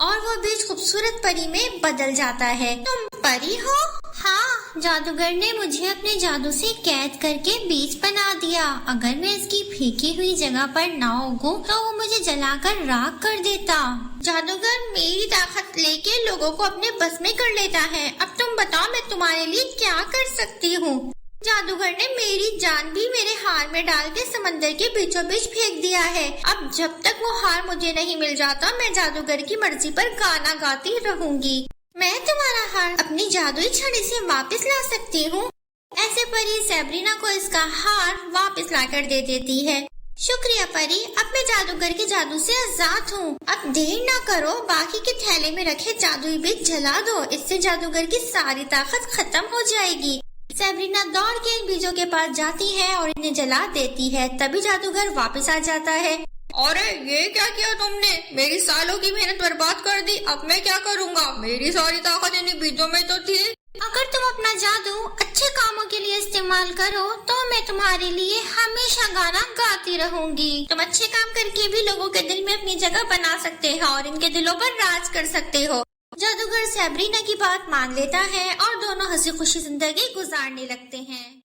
और वो बीज खूबसूरत परी में बदल जाता है। तुम परी हो? हाँ, जादूगर ने मुझे अपने जादू से कैद करके बीज बना दिया। अगर मैं इसकी फीकी हुई जगह पर ना उगूं तो वो मुझे जलाकर राख कर देता। जादूगर मेरी ताकत लेके लोगों को अपने बस में कर लेता है। अब तुम बताओ मैं तुम्हारे लिए क्या कर सकती हूँ? जादूगर ने मेरी जान भी मेरे हार में डाल के समंदर के बीचों बीच फेंक दिया है। अब जब तक वो हार मुझे नहीं मिल जाता, मैं जादूगर की मर्जी पर गाना गाती रहूंगी। मैं तुम्हारा हार अपनी जादुई छड़ी से वापस ला सकती हूँ। ऐसे परी सैब्रीना को इसका हार वापस लाकर दे देती है। शुक्रिया परी, अब मैं जादूगर के जादू से आजाद हूँ। अब देर ना करो, बाकी के थैले में रखे जादुई बीज जला दो, इससे जादूगर की सारी ताकत खत्म हो जाएगी। सैब्रीना दौड़ के इन बीजों के पास जाती है और इन्हें जला देती है। तभी जादूगर वापस आ जाता है। अरे ये क्या किया तुमने? मेरी सालों की मेहनत बर्बाद कर दी। अब मैं क्या करूँगा? मेरी सारी ताकत इन्हीं बीजों में तो थी। अगर तुम अपना जादू अच्छे कामों के लिए इस्तेमाल करो तो मैं तुम्हारे लिए हमेशा गाना गाती रहूंगी। तुम अच्छे काम करके भी लोगों के दिल में अपनी जगह बना सकते हो और इनके दिलों पर राज कर सकते हो। जादूगर सैब्रीना की बात मान लेता है और दोनों हंसी खुशी जिंदगी गुजारने लगते हैं।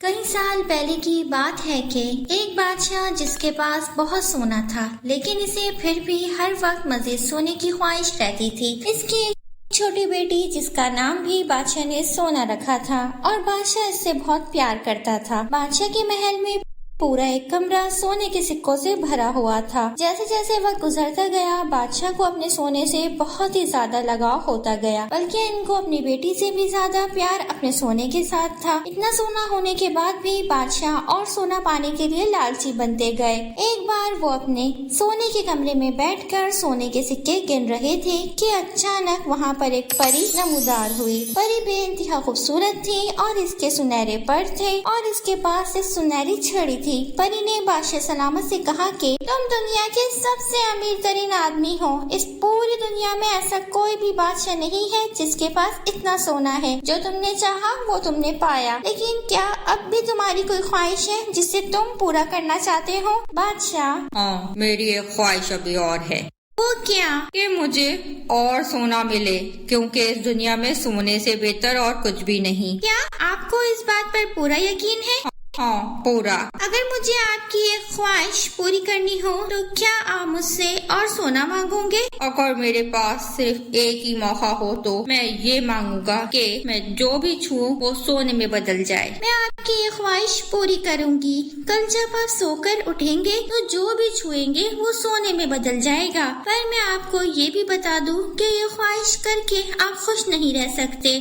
कई साल पहले की बात है कि एक बादशाह जिसके पास बहुत सोना था, लेकिन इसे फिर भी हर वक्त मजीद सोने की ख्वाहिश रहती थी। इसकी एक छोटी बेटी जिसका नाम भी बादशाह ने सोना रखा था और बादशाह इससे बहुत प्यार करता था। बादशाह के महल में पूरा एक कमरा सोने के सिक्कों से भरा हुआ था। जैसे जैसे वक्त गुजरता गया, बादशाह को अपने सोने से बहुत ही ज्यादा लगाव होता गया, बल्कि इनको अपनी बेटी से भी ज्यादा प्यार अपने सोने के साथ था। इतना सोना होने के बाद भी बादशाह और सोना पाने के लिए लालची बनते गए। एक बार वो अपने सोने के कमरे में बैठकर सोने के सिक्के गिन रहे थे कि अचानक वहाँ पर एक परी नमूदार हुई। परी बेइंतहा खूबसूरत थी और इसके सुनहरे पर थे और इसके पास एक सुनहरी छड़ी थी। परी ने बादशाह सलामत से कहा कि तुम दुनिया के सबसे अमीर तरीन आदमी हो। इस पूरी दुनिया में ऐसा कोई भी बादशाह नहीं है जिसके पास इतना सोना है। जो तुमने चाहा वो तुमने पाया, लेकिन क्या अब भी तुम्हारी कोई ख्वाहिश है जिसे तुम पूरा करना चाहते हो? बादशाह: हाँ, मेरी एक ख्वाहिश अभी और है। वो क्या? कि मुझे और सोना मिले, क्योंकि इस दुनिया में सोने से बेहतर और कुछ भी नहीं। क्या आपको इस बात पर पूरा यकीन है? हाँ, पूरा। अगर मुझे आपकी एक ख्वाहिश पूरी करनी हो तो क्या आप मुझसे और सोना मांगोगे? अगर मेरे पास सिर्फ एक ही मौका हो तो मैं ये मांगूंगा कि मैं जो भी छूऊं वो सोने में बदल जाए। मैं आपकी ये ख्वाहिश पूरी करूंगी। कल जब आप सोकर उठेंगे तो जो भी छुएंगे वो सोने में बदल जाएगा। पर मैं आपको ये भी बता दूं कि ये ख्वाहिश करके आप खुश नहीं रह सकते।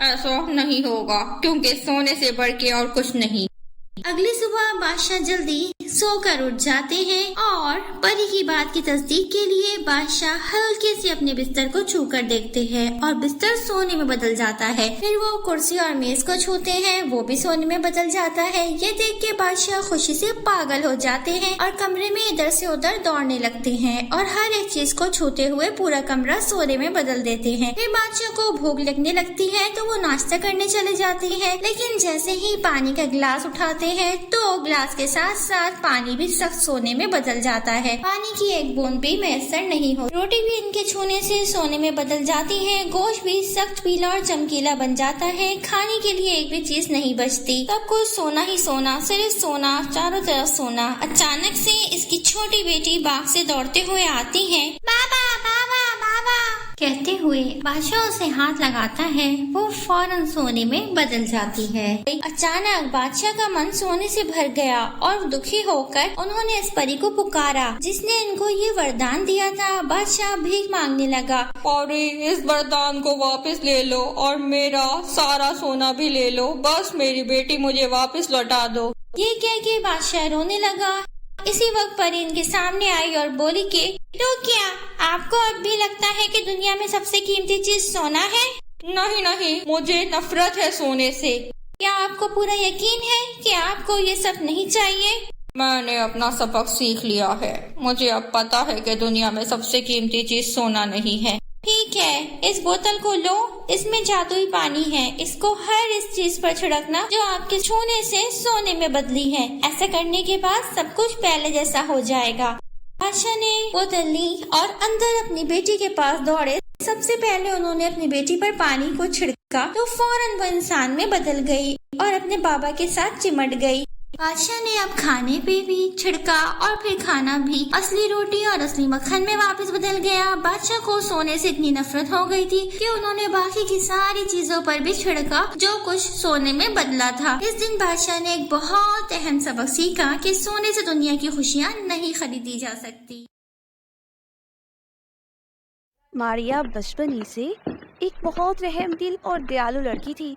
ऐसा नहीं होगा, क्योंकि सोने से बढ़ के और कुछ नहीं। अगली सुबह बादशाह जल्दी सोकर उठ जाते हैं और परी की बात की तस्दीक के लिए बादशाह हल्के से अपने बिस्तर को छूकर देखते हैं और बिस्तर सोने में बदल जाता है। फिर वो कुर्सी और मेज को छूते हैं, वो भी सोने में बदल जाता है। ये देख के बादशाह खुशी से पागल हो जाते हैं और कमरे में इधर से उधर दौड़ने लगते हैं और हर एक चीज को छूते हुए पूरा कमरा सोने में बदल देते हैं। फिर बादशाह को भूख लगने लगती है तो वो नाश्ता करने चले जाते हैं, लेकिन जैसे ही पानी का गिलास उठाते हैं तो गिलास के साथ साथ पानी भी सख्त सोने में बदल जाता है। पानी की एक बूंद भी मैसर नहीं हो। रोटी भी इनके छूने से सोने में बदल जाती है। गोश्त भी सख्त पीला और चमकीला बन जाता है। खाने के लिए एक भी चीज नहीं बचती। सब कुछ सोना ही सोना, सिर्फ सोना, चारों तरफ सोना। अचानक से इसकी छोटी बेटी बाग से दौड़ते हुए आती है। बाबा बाबा बाबा कहते हुए बादशाह उसे हाथ लगाता है। वो फौरन सोने में बदल जाती है। अचानक बादशाह का मन सोने से भर गया और दुखी होकर उन्होंने इस परी को पुकारा जिसने इनको ये वरदान दिया था। बादशाह भीख मांगने लगा। अरे, इस वरदान को वापस ले लो और मेरा सारा सोना भी ले लो। बस मेरी बेटी मुझे वापस लौटा दो। ये कह के बादशाह रोने लगा। इसी वक्त परी इनके सामने आई और बोली कि तो क्या आपको अब भी लगता है कि दुनिया में सबसे कीमती चीज सोना है? नहीं नहीं, मुझे नफरत है सोने से। क्या आपको पूरा यकीन है कि आपको ये सब नहीं चाहिए? मैंने अपना सबक सीख लिया है। मुझे अब पता है कि दुनिया में सबसे कीमती चीज सोना नहीं है। ठीक है, इस बोतल को लो, इसमें जादुई पानी है। इसको हर इस चीज पर छिड़कना जो आपके छूने से सोने में बदली है। ऐसा करने के बाद सब कुछ पहले जैसा हो जाएगा। बादशाह ने बोतल ली और अंदर अपनी बेटी के पास दौड़े। सबसे पहले उन्होंने अपनी बेटी पर पानी को छिड़का तो फौरन वो इंसान में बदल गई और अपने बाबा के साथ चिमट गई। बादशाह ने अब खाने पे भी छिड़का और फिर खाना भी असली रोटी और असली मक्खन में वापस बदल गया। बादशाह को सोने से इतनी नफरत हो गई थी कि उन्होंने बाकी की सारी चीजों पर भी छिड़का जो कुछ सोने में बदला था। इस दिन बादशाह ने एक बहुत अहम सबक सीखा कि सोने से दुनिया की खुशियाँ नहीं खरीदी जा सकती। मारिया बचपन ही से एक बहुत रहमदिल और दयालु लड़की थी।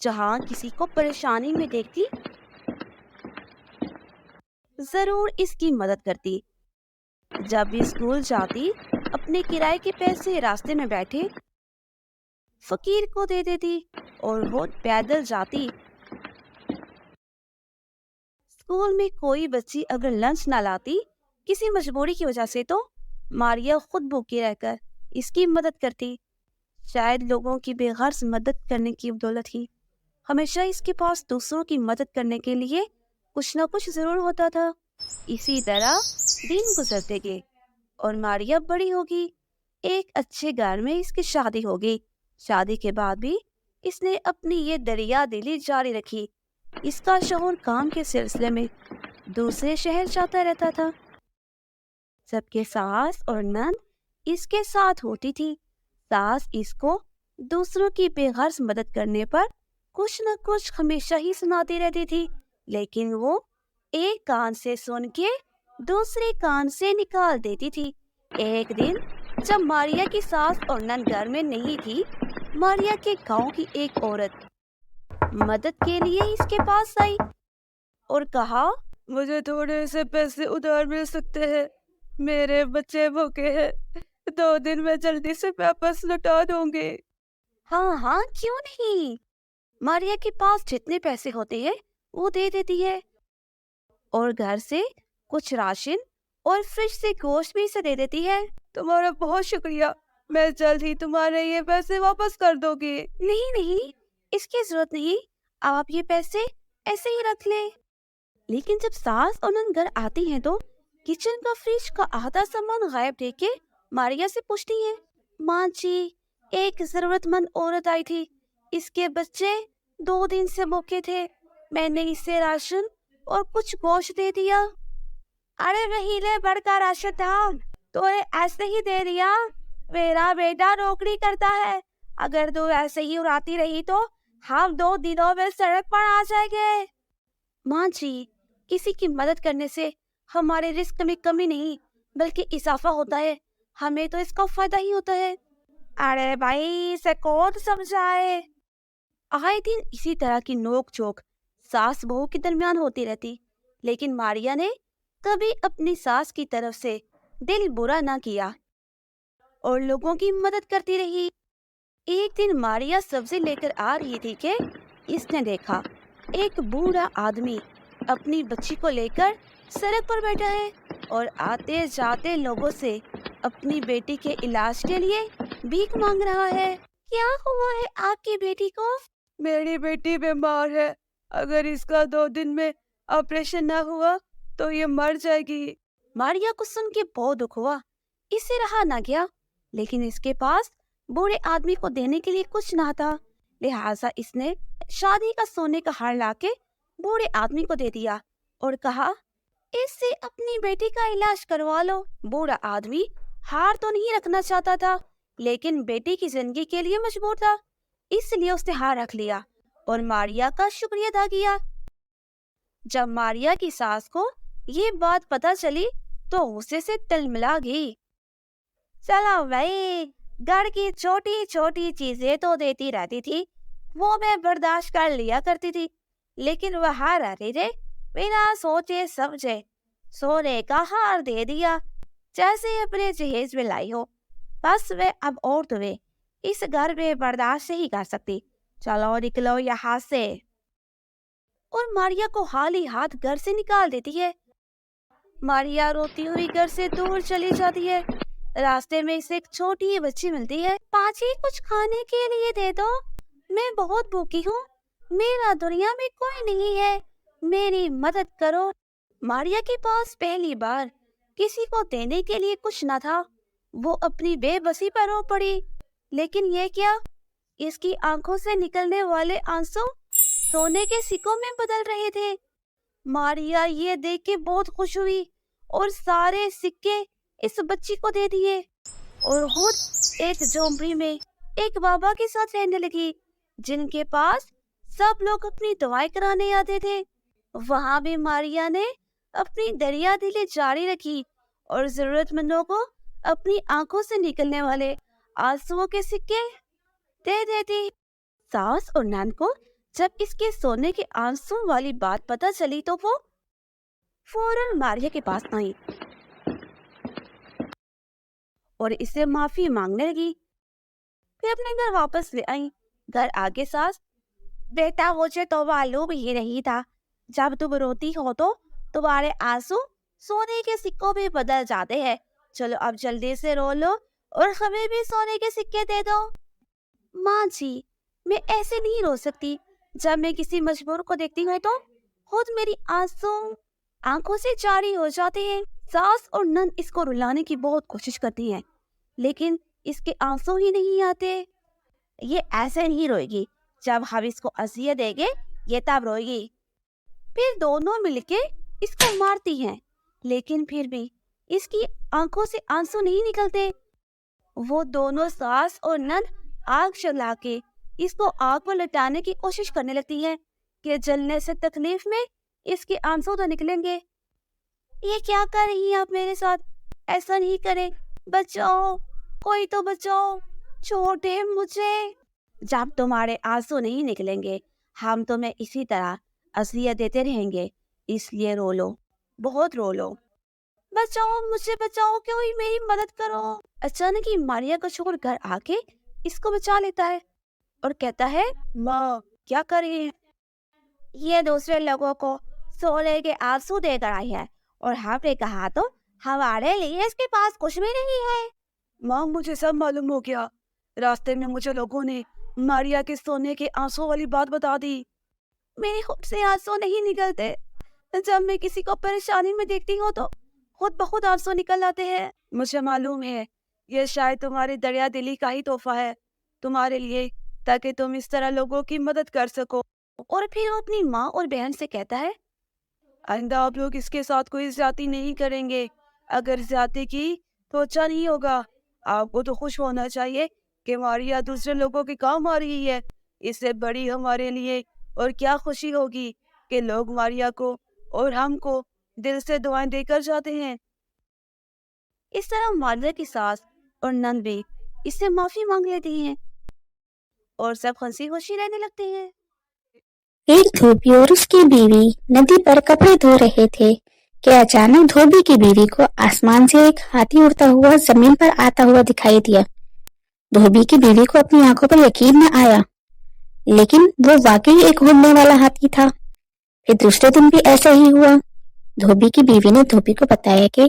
जहाँ किसी को परेशानी में देखती जरूर इसकी मदद करती। जब भी स्कूल जाती अपने किराए के पैसे रास्ते में बैठे फकीर को दे देती और वो पैदल जाती। स्कूल में कोई बच्ची अगर लंच ना लाती किसी मजबूरी की वजह से तो मारिया खुद भूखी रहकर इसकी मदद करती। शायद लोगों की बेगर्ज मदद करने की बदौलत ही हमेशा इसके पास दूसरों की मदद करने के लिए कुछ न कुछ जरूर होता था। इसी तरह दिन गुजरते गए और मारिया बड़ी होगी। एक अच्छे घर में इसकी शादी हो गई। शादी के बाद भी इसने अपनी ये दरिया दिली जारी रखी। इसका शौहर काम के सिलसिले में दूसरे शहर जाता रहता था। सबके सास और नंद इसके साथ होती थी। सास इसको दूसरों की बेगर्ज मदद करने पर कुछ न कुछ हमेशा ही सुनाती रहती थी। لیکن وہ ایک کان سے سن کے دوسرے کان سے نکال دیتی تھی۔ ایک دن جب ماریا کی ساس اور نند گھر میں نہیں تھی، ماریا کے گاؤں کی ایک عورت مدد کے لیے اس کے پاس آئی اور کہا، مجھے تھوڑے سے پیسے ادھار مل سکتے ہیں، میرے بچے بھوکے ہیں، 2 دن میں جلدی سے واپس لوٹا دوں گے۔ ہاں ہاں کیوں نہیں، ماریا کے پاس جتنے پیسے ہوتے ہیں وہ دے دیتی ہے اور گھر سے کچھ راشن اور فریج سے گوشت بھی سے دے دیتی ہے۔ تمہارا بہت شکریہ، میں جلد ہی تمہارے یہ پیسے واپس کر دوں گی۔ نہیں، اس کی ضرورت نہیں، آپ یہ پیسے ایسے ہی رکھ لیں۔ لیکن جب ساس اور نند گھر آتی ہیں تو کچن کا فریج کا آدھا سامان غائب دیکھ کے ماریا سے پوچھتی ہیں، ماں جی ایک ضرورت مند عورت آئی تھی، اس کے بچے 2 دن سے بھوکے تھے، میں نے اسے راشن اور کچھ گوشت دے دیا۔ ارے وہی لے بڑھ کا راشن تھا تو ایسے ہی دے دیا، میرا بیٹا نوکری کرتا ہے، اگر تو ایسے ہی اڑاتی رہی تو ہم 2 دنوں میں سڑک پر آ جائیں گے۔ ماں جی کسی کی مدد کرنے سے ہمارے رزق میں کمی نہیں بلکہ اضافہ ہوتا ہے، ہمیں تو اس کا فائدہ ہی ہوتا ہے۔ ارے بھائی اسے کون سمجھائے۔ آئے دن اسی طرح کی نوک جھوک ساس بہو کے درمیان ہوتی رہتی، لیکن ماریا نے کبھی اپنی ساس کی طرف سے دل برا نہ کیا اور لوگوں کی مدد کرتی رہی۔ ایک دن ماریا سبزی لے کر آ رہی تھی کہ اس نے دیکھا ایک بوڑھا آدمی اپنی بچی کو لے کر سڑک پر بیٹھا ہے اور آتے جاتے لوگوں سے اپنی بیٹی کے علاج کے لیے بھیک مانگ رہا ہے۔ کیا ہوا ہے آپ کی بیٹی کو؟ میری بیٹی بیمار ہے، اگر اس کا 2 دن میں آپریشن نہ ہوا تو یہ مر جائے گی۔ ماریا کو سن کے بہت دکھ ہوا، اس سے رہا نہ گیا، لیکن اس کے پاس بوڑھے آدمی کو دینے کے لیے کچھ نہ تھا، لہٰذا اس نے شادی کا سونے کا ہار لا کے بوڑھے آدمی کو دے دیا اور کہا، اس سے اپنی بیٹی کا علاج کروا لو۔ بوڑھا آدمی ہار تو نہیں رکھنا چاہتا تھا لیکن بیٹی کی زندگی کے لیے مجبور تھا، اس لیے اس نے ہار رکھ لیا اور ماریا کا شکریہ ادا کیا۔ جب ماریا کی ساس کو یہ بات پتہ چلی تو غصے سے تلملا گئی۔ چلو بھائی، گھر کی چھوٹی چھوٹی چیزیں تو دیتی رہتی تھی، وہ میں برداشت کر لیا کرتی تھی، لیکن وہ ہار رہتے تھے بنا سوچے سمجھے سونے کا ہار دے دیا جیسے اپنے جہیز میں لائی ہو، بس وہ اب اور تمہیں اس گھر میں برداشت نہیں کر سکتی، چلو نکلو یہاں سے۔ اور ماریا کو خالی ہاتھ گھر سے نکال دیتی ہے۔ ماریا روتی ہوئی گھر سے دور چلی جاتی ہے۔ راستے میں اسے ایک چھوٹی بچی ملتی ہے۔ باجی کچھ کھانے کے لیے دے دو، میں بہت بھوکی ہوں، میرا دنیا میں کوئی نہیں ہے، میری مدد کرو۔ ماریا کے پاس پہلی بار کسی کو دینے کے لیے کچھ نہ تھا، وہ اپنی بے بسی پر رو پڑی، لیکن یہ کیا، اس کی آنکھوں سے نکلنے والے آنسو سونے کے سکوں میں بدل رہے تھے۔ ماریا یہ دیکھ کے بہت خوش ہوئی اور سارے سکے اس بچی کو دے دیے اور خود ایک جھونپڑی میں ایک بابا کے ساتھ رہنے لگی جن کے پاس سب لوگ اپنی دعائیں کرانے آتے تھے۔ وہاں بھی ماریا نے اپنی دریا دلی جاری رکھی اور ضرورت مندوں کو اپنی آنکھوں سے نکلنے والے آنسوؤں کے سکے دے دیتی۔ ساس اور نند کو جب اس کے سونے کے آنسو والی بات پتہ چلی تو وہ فوراً ماریا کے پاس آئی اور اسے معافی مانگنے لگی، پھر اپنے گھر واپس لے آئی۔ گھر آگے ساس، بیٹا مجھے تو معلوم ہی نہیں تھا، جب تم روتی ہو تو تمہارے آنسو سونے کے سکوں میں بدل جاتے ہیں، چلو اب جلدی سے رو لو اور ہمیں بھی سونے کے سکے دے دو۔ ماں جی میں ایسے نہیں رو سکتی، جب میں کسی مجبور کو دیکھتی ہوں تو خود میری آنسو آنکھوں سے جاری ہو جاتے ہیں۔ ساس اور نند اس کو رلانے کی بہت کوشش کرتی ہیں لیکن اس کے آنسو ہی نہیں آتے۔ یہ ایسے نہیں روئے گی، جب ہم اس کو اذیت دیں گے یہ تب روئے گی۔ پھر دونوں مل کے اس کو مارتی ہیں لیکن پھر بھی اس کی آنکھوں سے آنسو نہیں نکلتے۔ وہ دونوں ساس اور نند آگ جلا کے اس کو آگ پر لٹانے کی کوشش کرنے لگتی ہیں کہ جلنے سے تکلیف میں اس کے آنسو تو نکلیں گے۔ یہ کیا کر رہی ہیں آپ میرے ساتھ؟ ایسا نہیں کریں، بچاؤ، کوئی تو بچاؤ، چھوڑے مجھے۔ جب تمہارے آنسو نہیں نکلیں گے ہم تمہیں اسی طرح اذیت دیتے رہیں گے، اس لیے رو لو، بہت رو لو۔ بچاؤ مجھے، بچاؤ، کوئی میری مدد کرو۔ اچانک ہی ماریا کا شوہر گھر آ کے اس کو بچا لیتا ہے اور کہتا ہے، ماں کیا کر رہی ہیں؟ یہ دوسرے لوگوں کو سولے کے آنسو دے کر آئی ہے اور ہم نے کہا تو ہمارے لیے اس کے پاس کچھ بھی نہیں ہے۔ ماں مجھے سب معلوم ہو گیا، راستے میں مجھے لوگوں نے ماریا کے سونے کے آنسو والی بات بتا دی۔ میرے خود سے آنسو نہیں نکلتے، جب میں کسی کو پریشانی میں دیکھتی ہوں تو خود بخود آنسو نکل آتے ہیں۔ مجھے معلوم ہے یہ شاید تمہاری دریا دلی کا ہی تحفہ ہے تمہارے لیے، تاکہ تم اس طرح لوگوں کی مدد کر سکو۔ اور پھر وہ اپنی ماں اور بہن سے کہتا ہے، آئندہ آپ لوگ اس کے ساتھ کوئی زیادتی نہیں کریں گے، اگر زیادتی کی تو اچھا نہیں ہوگا۔ آپ کو تو خوش ہونا چاہیے کہ ماریا دوسرے لوگوں کے کام آ رہی ہے، اس سے بڑی ہمارے لیے اور کیا خوشی ہوگی کہ لوگ ماریا کو اور ہم کو دل سے دعائیں دے کر جاتے ہیں۔ اس طرح ماریا کی ساس اور نند بھی اس سے معافی مانگ لیتی ہیں اور سب ہنسی خوشی رہنے لگتے ہیں۔ ایک دھوبی اور اس کی بیوی ندی پر کپڑے دھو رہے تھے کہ اچانک دھوبی کی بیوی کو آسمان سے ایک ہاتھی اڑتا ہوا زمین پر آتا ہوا دکھائی دیا۔ دھوبی کی بیوی کو اپنی آنکھوں پر یقین نہ آیا، لیکن وہ واقعی ایک اڑنے والا ہاتھی تھا۔ پھر دوسرے دن بھی ایسا ہی ہوا۔ دھوبی کی بیوی نے دھوبی کو بتایا کہ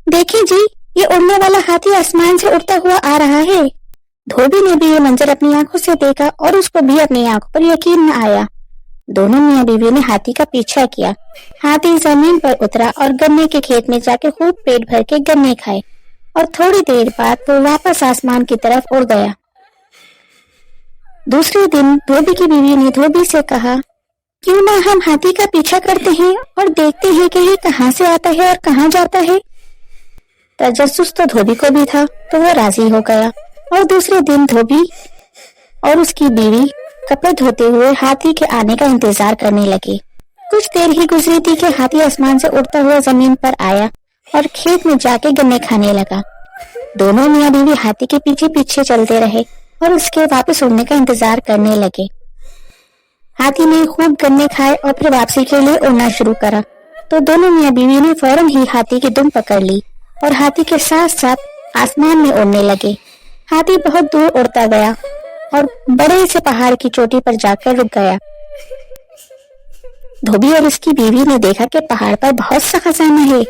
دیکھیں جی، یہ اڑنے والا ہاتھی آسمان سے اڑتا ہوا آ رہا ہے۔ دھوبی نے بھی یہ منظر اپنی آنکھوں سے دیکھا اور اس کو بھی اپنی آنکھوں پر یقین نہ آیا۔ دونوں میاں بیوی نے ہاتھی کا پیچھا کیا۔ ہاتھی زمین پر اترا اور گنے کے کھیت میں جا کے خوب پیٹ بھر کے گنے کھائے اور تھوڑی دیر بعد وہ واپس آسمان کی طرف اڑ گیا۔ دوسرے دن دھوبی کی بیوی نے دھوبی سے کہا، کیوں نہ ہم ہاتھی کا پیچھا کرتے ہیں اور دیکھتے ہیں کہ یہ کہاں سے آتا ہے اور کہاں جاتا ہے۔ تجسس تو دھوبی کو بھی تھا تو وہ راضی ہو گیا اور دوسرے دن دھوبی اور اس کی بیوی کپڑے دھوتے ہوئے ہاتھی کے آنے کا انتظار کرنے لگے۔ کچھ دیر ہی گزری تھی کہ ہاتھی آسمان سے اڑتا ہوا زمین پر آیا اور کھیت میں جا کے گنے کھانے لگا۔ دونوں میاں بیوی ہاتھی کے پیچھے پیچھے چلتے رہے اور اس کے واپس اڑنے کا انتظار کرنے لگے۔ ہاتھی نے خوب گنے کھائے اور پھر واپسی کے لیے اڑنا شروع کرا تو دونوں میاں بیوی نے فوراً ہی ہاتھی کی دم پکڑ لی اور ہاتھی کے ساتھ ساتھ آسمان میں اڑنے لگے۔ ہاتھی بہت دور اڑتا گیا اور بڑے سے پہاڑ کی چوٹی پر جا کر رک گیا۔ دھوبی اور اس کی بیوی نے دیکھا کہ پہاڑ پر بہت سا خزانہ ہے۔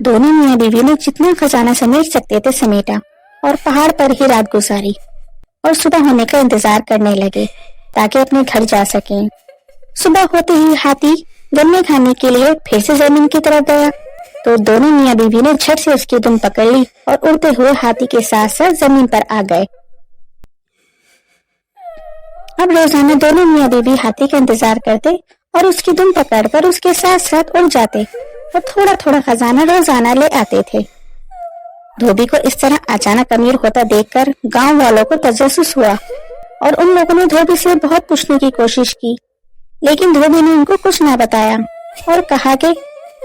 دونوں میاں بیوی نے جتنا خزانہ سمیٹ سکتے تھے سمیٹا اور پہاڑ پر ہی رات گزاری اور صبح ہونے کا انتظار کرنے لگے تاکہ اپنے گھر جا سکیں۔ صبح ہوتے ہی ہاتھی گنے کھانے کے لیے پھر سے زمین کی طرف گیا تو دونوں میاں بیوی نے جھٹ سے اس کی دم پکڑ لی اور اڑتے ہوئے ہاتھی کے ساتھ ساتھ زمین پر آ گئے۔ اب روزانہ دونوں میاں بیوی ہاتھی کا انتظار کرتے اور اس کی دم پکڑ کر اس کے ساتھ ساتھ اڑ جاتے اور تھوڑا تھوڑا خزانہ روزانہ لے آتے تھے۔ دھوبی کو اس طرح اچانک امیر ہوتا دیکھ کر گاؤں والوں کو تجسس ہوا اور ان لوگوں نے دھوبی سے بہت پوچھنے کی کوشش کی، لیکن دھوبی نے ان کو کچھ نہ بتایا اور کہا کہ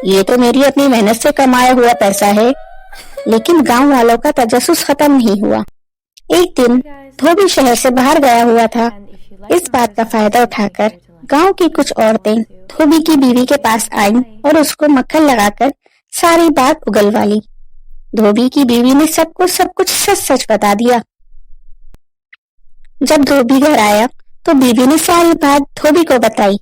یہ تو میری اپنی محنت سے کمایا ہوا پیسہ ہے۔ لیکن گاؤں والوں کا تجسس ختم نہیں ہوا۔ ایک دن دھوبی شہر سے باہر گیا ہوا تھا۔ اس بات کا فائدہ اٹھا کر گاؤں کی کچھ عورتیں دھوبی کی بیوی کے پاس آئیں اور اس کو مکھن لگا کر ساری بات اگلوا لی۔ دھوبی کی بیوی نے سب کچھ سچ سچ بتا دیا۔ جب دھوبی گھر آیا تو بیوی نے ساری بات دھوبی کو بتائی۔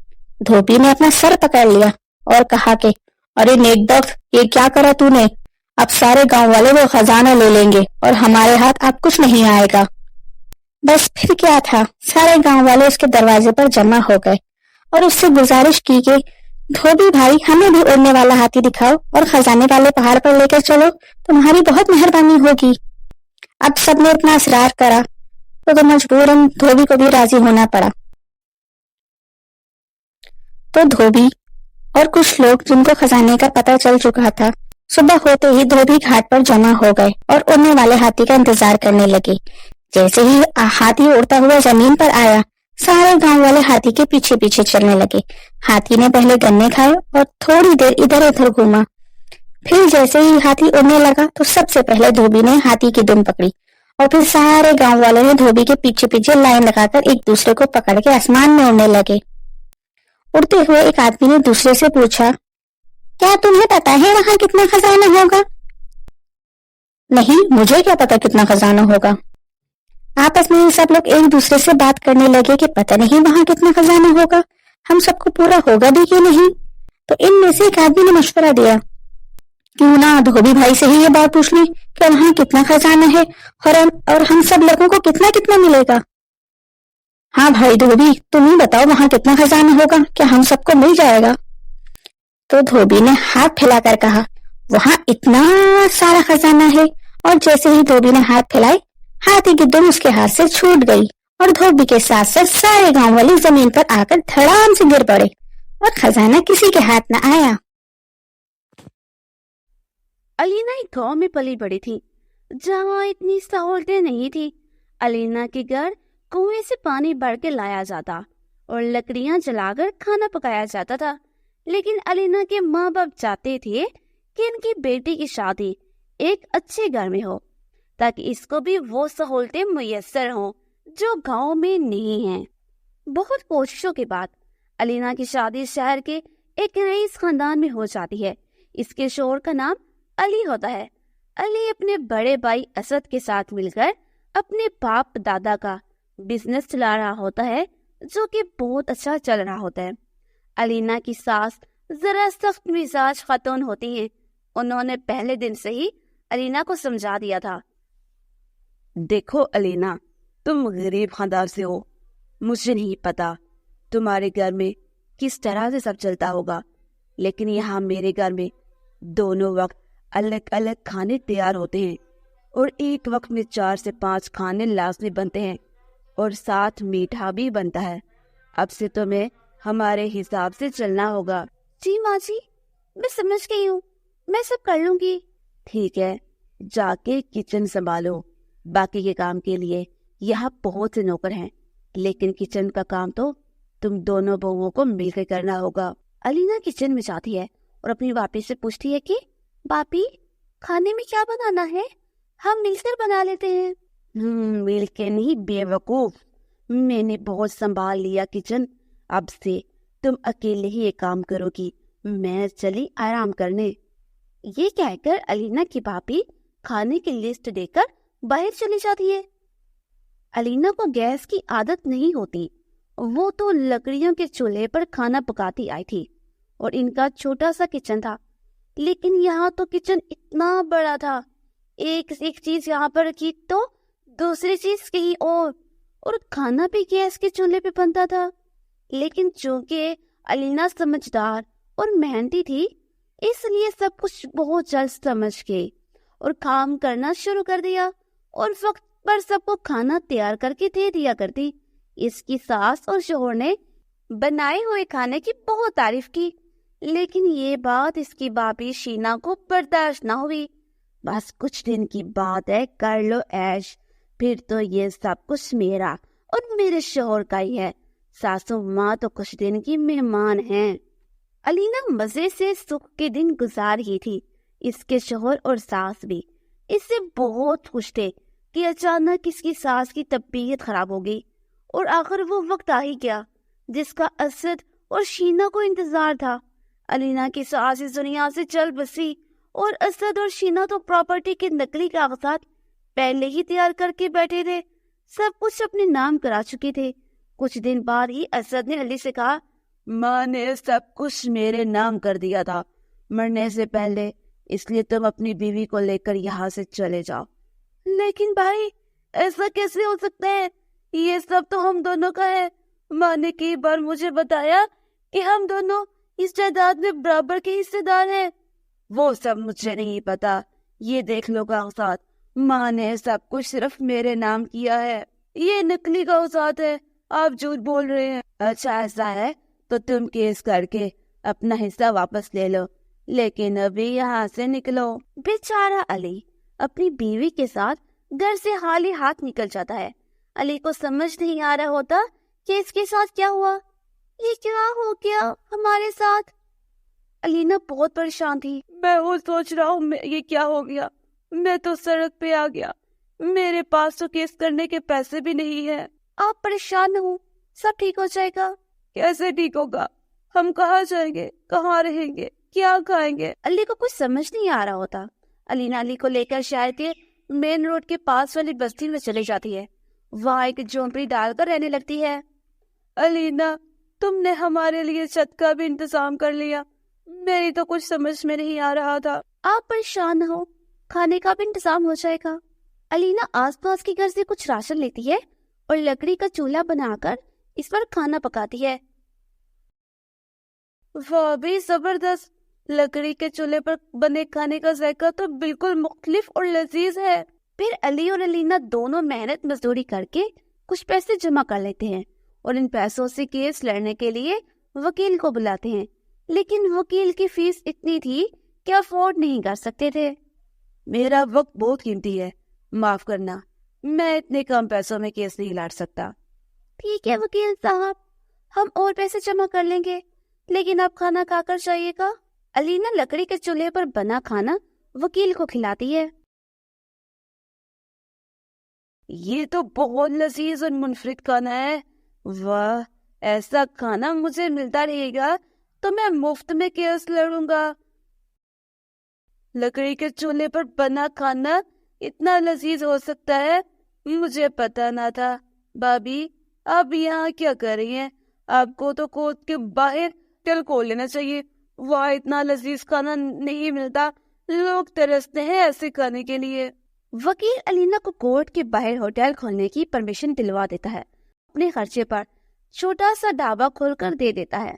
دھوبی نے اپنا سر پکڑ لیا اور کہا کہ ارے نیک بخت، یہ کیا کرا تو نے؟ اب سارے گاؤں والے وہ خزانہ لے لیں گے اور ہمارے ہاتھ اب کچھ نہیں آئے گا۔ بس پھر کیا تھا، سارے گاؤں والے اس کے دروازے پر جمع ہو گئے اور اس سے گزارش کی کہ دھوبی بھائی، ہمیں بھی اڑنے والا ہاتھی دکھاؤ اور خزانے والے پہاڑ پر لے کر چلو، تمہاری بہت مہربانی ہوگی۔ اب سب نے اتنا اصرار کرا تو مجبوراً دھوبی کو بھی راضی ہونا پڑا۔ تو دھوبی اور کچھ لوگ جن کو خزانے کا پتہ چل چکا تھا، صبح ہوتے ہی دھوبی گھاٹ پر جمع ہو گئے اور اڑنے والے ہاتھی کا انتظار کرنے لگے۔ جیسے ہی ہاتھی اڑتا ہوا زمین پر آیا، सारे गांव वाले हाथी के पीछे पीछे चलने लगे। हाथी ने पहले गन्ने खाए और थोड़ी देर इधर उधर घूमा। फिर जैसे ही हाथी उड़ने लगा तो सबसे पहले धोबी ने हाथी की दुम पकड़ी और फिर सारे गांव वालों ने धोबी के पीछे पीछे लाइन लगाकर एक दूसरे को पकड़ के आसमान में उड़ने लगे। उड़ते हुए एक आदमी ने दूसरे से पूछा, क्या तुम्हें पता है वहां कितना खजाना होगा? नहीं, मुझे क्या पता कितना खजाना होगा। आपस में सब लोग एक दूसरे से बात करने लगे कि पता नहीं वहां कितना खजाना होगा, हम सबको पूरा होगा भी कि नहीं। तो इनमें से एक आदमी ने मशवरा दिया, क्यों ना धोबी भाई से ही ये बात पूछ ली कि वहां कितना खजाना है और हम सब लोगों को कितना कितना मिलेगा। हाँ भाई धोबी, तुम ही बताओ वहां कितना खजाना होगा, क्या हम सबको मिल जाएगा? तो धोबी ने हाथ फैलाकर कहा, वहां इतना सारा खजाना है। और जैसे ही धोबी ने हाथ फैलाए, हाथी की दुम उसके हाथ से छूट गई और धोबी के साथ साथ सारे गांव वाले जमीन पर आकर धड़ाम से गिर पड़े और खजाना किसी के हाथ न आया। अलीना एक गांव में पली बड़ी थी जहां इतनी सहूलतें नहीं थी। अलीना के घर कुएं से पानी भर के लाया जाता और लकड़ियां जलाकर खाना पकाया जाता था। लेकिन अलीना के माँ बाप चाहते थे कि इनकी बेटी की शादी एक अच्छे घर में हो, ताकि इसको भी वो सहूलतें मुयस्सर हों जो गांव में नहीं हैं। बहुत कोशिशों के बाद अलीना की शादी शहर के एक रईस खानदान में हो जाती है। इसके शोहर का नाम अली होता है। अली अपने बड़े भाई असद के साथ मिलकर अपने बाप दादा का बिजनेस चला रहा होता है, जो कि बहुत अच्छा चल रहा होता है। अलीना की सास जरा सख्त मिजाज खातून होती हैं। उन्होंने पहले दिन से ही अलीना को समझा दिया था, देखो अलीना, तुम गरीब खानदान से हो, मुझे नहीं पता तुम्हारे घर में किस तरह से सब चलता होगा, लेकिन यहाँ मेरे घर में दोनों वक्त अलग अलग खाने तैयार होते हैं और एक वक्त में 4 से 5 खाने लाजमी बनते हैं और साथ मीठा भी बनता है। अब से तुम्हें हमारे हिसाब से चलना होगा। जी माँ जी, मैं समझ गई हूँ, मैं सब कर लूंगी। ठीक है, जाके किचन संभालो। बाकी के काम के लिए यहाँ बहुत से नौकर हैं, लेकिन किचन का काम तो तुम दोनों बहुओं को मिलकर करना होगा। अलीना किचन में जाती है और अपनी बापी से पूछती है कि बापी, खाने में क्या बनाना है? हम मिलकर बना लेते हैं। मिलकर नहीं बेवकूफ, मैंने बहुत संभाल लिया किचन। अब से तुम अकेले ही ये काम करोगी, मैं चली आराम करने। ये कहकर अलीना की भाभी खाने की लिस्ट देकर बाहर चली जाती है। अलीना को गैस की आदत नहीं होती, वो तो लकड़ियों के चूल्हे पर खाना पकाती आई थी और इनका छोटा सा किचन था। लेकिन यहाँ तो किचन इतना बड़ा था, एक चीज यहाँ पर रखी तो दूसरी चीज कहीं और खाना भी गैस के चूल्हे पे बनता था। लेकिन चूंकि अलीना समझदार और मेहनती थी, इसलिए सब कुछ बहुत जल्द समझ गई और काम करना शुरू कर दिया और वक्त पर सबको खाना तैयार करके दे दिया करती। इसकी सास और शोहर ने बनाए हुए खाने की बहुत तारीफ की, लेकिन ये बात इसकी भाभी शीना को बर्दाश्त न हुई। बस कुछ दिन की बात है, कर लो ऐश, फिर तो ये सब कुछ मेरा और मेरे शोहर का ही है। सासू माँ तो कुछ दिन की मेहमान हैं। अलीना मजे से सुख के दिन गुजार रही थी। इसके शोहर और सास भी इससे बहुत खुश थे कि अचानक इसकी सास की तबीयत खराब हो गई और आखिर वो वक्त आ ही गया जिसका असद और शीना को इंतजार था। अलीना की सास इस दुनिया से चल बसी और असद और शीना तो प्रॉपर्टी के नकली कागजात पहले ही तैयार करके बैठे थे, सब कुछ अपने नाम करा चुके थे। कुछ दिन बाद ही असद ने अली से कहा, माँ ने सब कुछ मेरे नाम कर दिया था मरने से पहले, इसलिए तुम अपनी बीवी को लेकर यहाँ से चले जाओ। लेकिन भाई, ऐसा कैसे हो सकता है? ये सब तो हम दोनों का है। माँ ने कई बार मुझे बताया कि हम दोनों इस जायदाद में बराबर के हिस्सेदार हैं। वो सब मुझे नहीं पता, ये देख लो कागजात, माँ ने सब कुछ सिर्फ मेरे नाम किया है। ये नकली कागजात है, आप झूठ बोल रहे हैं। अच्छा ऐसा है तो तुम केस करके अपना हिस्सा वापस ले लो, लेकिन अभी यहाँ से निकलो। बेचारा अली अपनी बीवी के साथ घर से हाली हाथ निकल जाता है। अली को समझ नहीं आ रहा होता کہ اس کے ساتھ کیا ہوا؟ یہ کیا ہو گیا ہمارے ساتھ؟ الینا بہت پریشان تھی۔ میں وہ سوچ رہا ہوں یہ کیا ہو گیا، میں تو سڑک پہ آ گیا، میرے پاس تو کیس کرنے کے پیسے بھی نہیں ہیں۔ آپ پریشان نہ ہو، سب ٹھیک ہو جائے گا۔ کیسے ٹھیک ہوگا؟ ہم کہاں جائیں گے، کہاں رہیں گے، کیا کھائیں گے؟ علی کو کچھ سمجھ نہیں آ رہا ہوتا۔ الینا علی کو لے کر شہر کے مین روڈ کے پاس والی بستی میں چلی جاتی ہے، وہاں ایک جھونپڑی ڈال کر رہنے لگتی ہے۔ الینا، تم نے ہمارے لیے چھت کا بھی انتظام کر لیا، میری تو کچھ سمجھ میں نہیں آ رہا تھا۔ آپ پریشان نہ ہو، کھانے کا بھی انتظام ہو جائے گا۔ الینا آس پاس کے گھر سے کچھ راشن لیتی ہے اور لکڑی کا چولہا بنا کر اس پر کھانا پکاتی ہے۔ واہ بھی زبردست، لکڑی کے چولہے پر بنے کھانے کا ذائقہ تو بالکل مختلف اور لذیذ ہے۔ پھر علی اور الینا دونوں محنت مزدوری کر کے کچھ پیسے جمع کر لیتے ہیں اور ان پیسوں سے کیس لڑنے کے لیے وکیل کو بلاتے ہیں، لیکن وکیل کی فیس اتنی تھی کہ افورڈ نہیں کر سکتے تھے۔ میرا وقت بہت قیمتی ہے، معاف کرنا، میں اتنے کم پیسوں میں کیس نہیں لڑ سکتا۔ ٹھیک ہے وکیل صاحب، ہم اور پیسے جمع کر لیں گے، لیکن آپ کھانا کھا کر جائیے گا۔ الینا لکڑی کے چولہے پر بنا کھانا وکیل کو کھلاتی ہے۔ یہ تو بہت لذیذ اور منفرد کھانا ہے، واہ، ایسا کھانا مجھے ملتا رہے گا تو میں مفت میں کیس لڑوں گا۔ لکڑی کے چولہے پر بنا کھانا اتنا لذیذ ہو سکتا ہے، مجھے پتا نہ تھا۔ بھابھی، آپ یہاں کیا کر رہی ہیں؟ آپ کو تو کوٹ کے باہر ٹل کھول لینا چاہیے، وہاں اتنا لذیذ کھانا نہیں ملتا، لوگ ترستے ہیں ایسے کھانے کے لیے۔ وکیل الینا کو کورٹ کے باہر ہوٹل کھولنے کی پرمیشن دلوا دیتا ہے، اپنے خرچے پر چھوٹا سا ڈھابا کھول کر دے دیتا ہے۔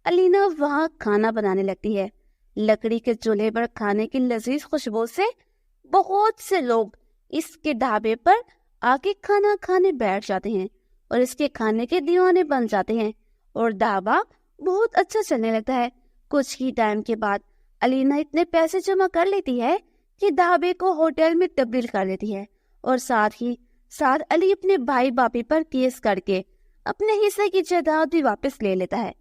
الینا وہاں کھانا بنانے لگتی ہے۔ لکڑی کے چولہے پر کھانے کی لذیذ خوشبو سے بہت سے لوگ اس کے ڈھابے پر آ کے کھانا کھانے بیٹھ جاتے ہیں اور اس کے کھانے کے دیوانے بن جاتے ہیں اور ڈھابا بہت اچھا چلنے لگتا ہے۔ کچھ ہی ٹائم کے بعد الینا اتنے پیسے جمع کر لیتی ہے کہ ڈھابے کو ہوٹل میں تبدیل کر دیتی ہے اور ساتھ ہی ساتھ علی اپنے بھائی باپی پر کیس کر کے اپنے حصے کی جائیداد بھی واپس لے لیتا ہے۔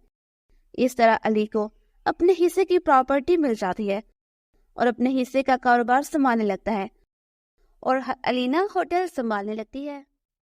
اس طرح علی کو اپنے حصے کی پراپرٹی مل جاتی ہے اور اپنے حصے کا کاروبار سنبھالنے لگتا ہے اور الینا ہوٹل سنبھالنے لگتی ہے۔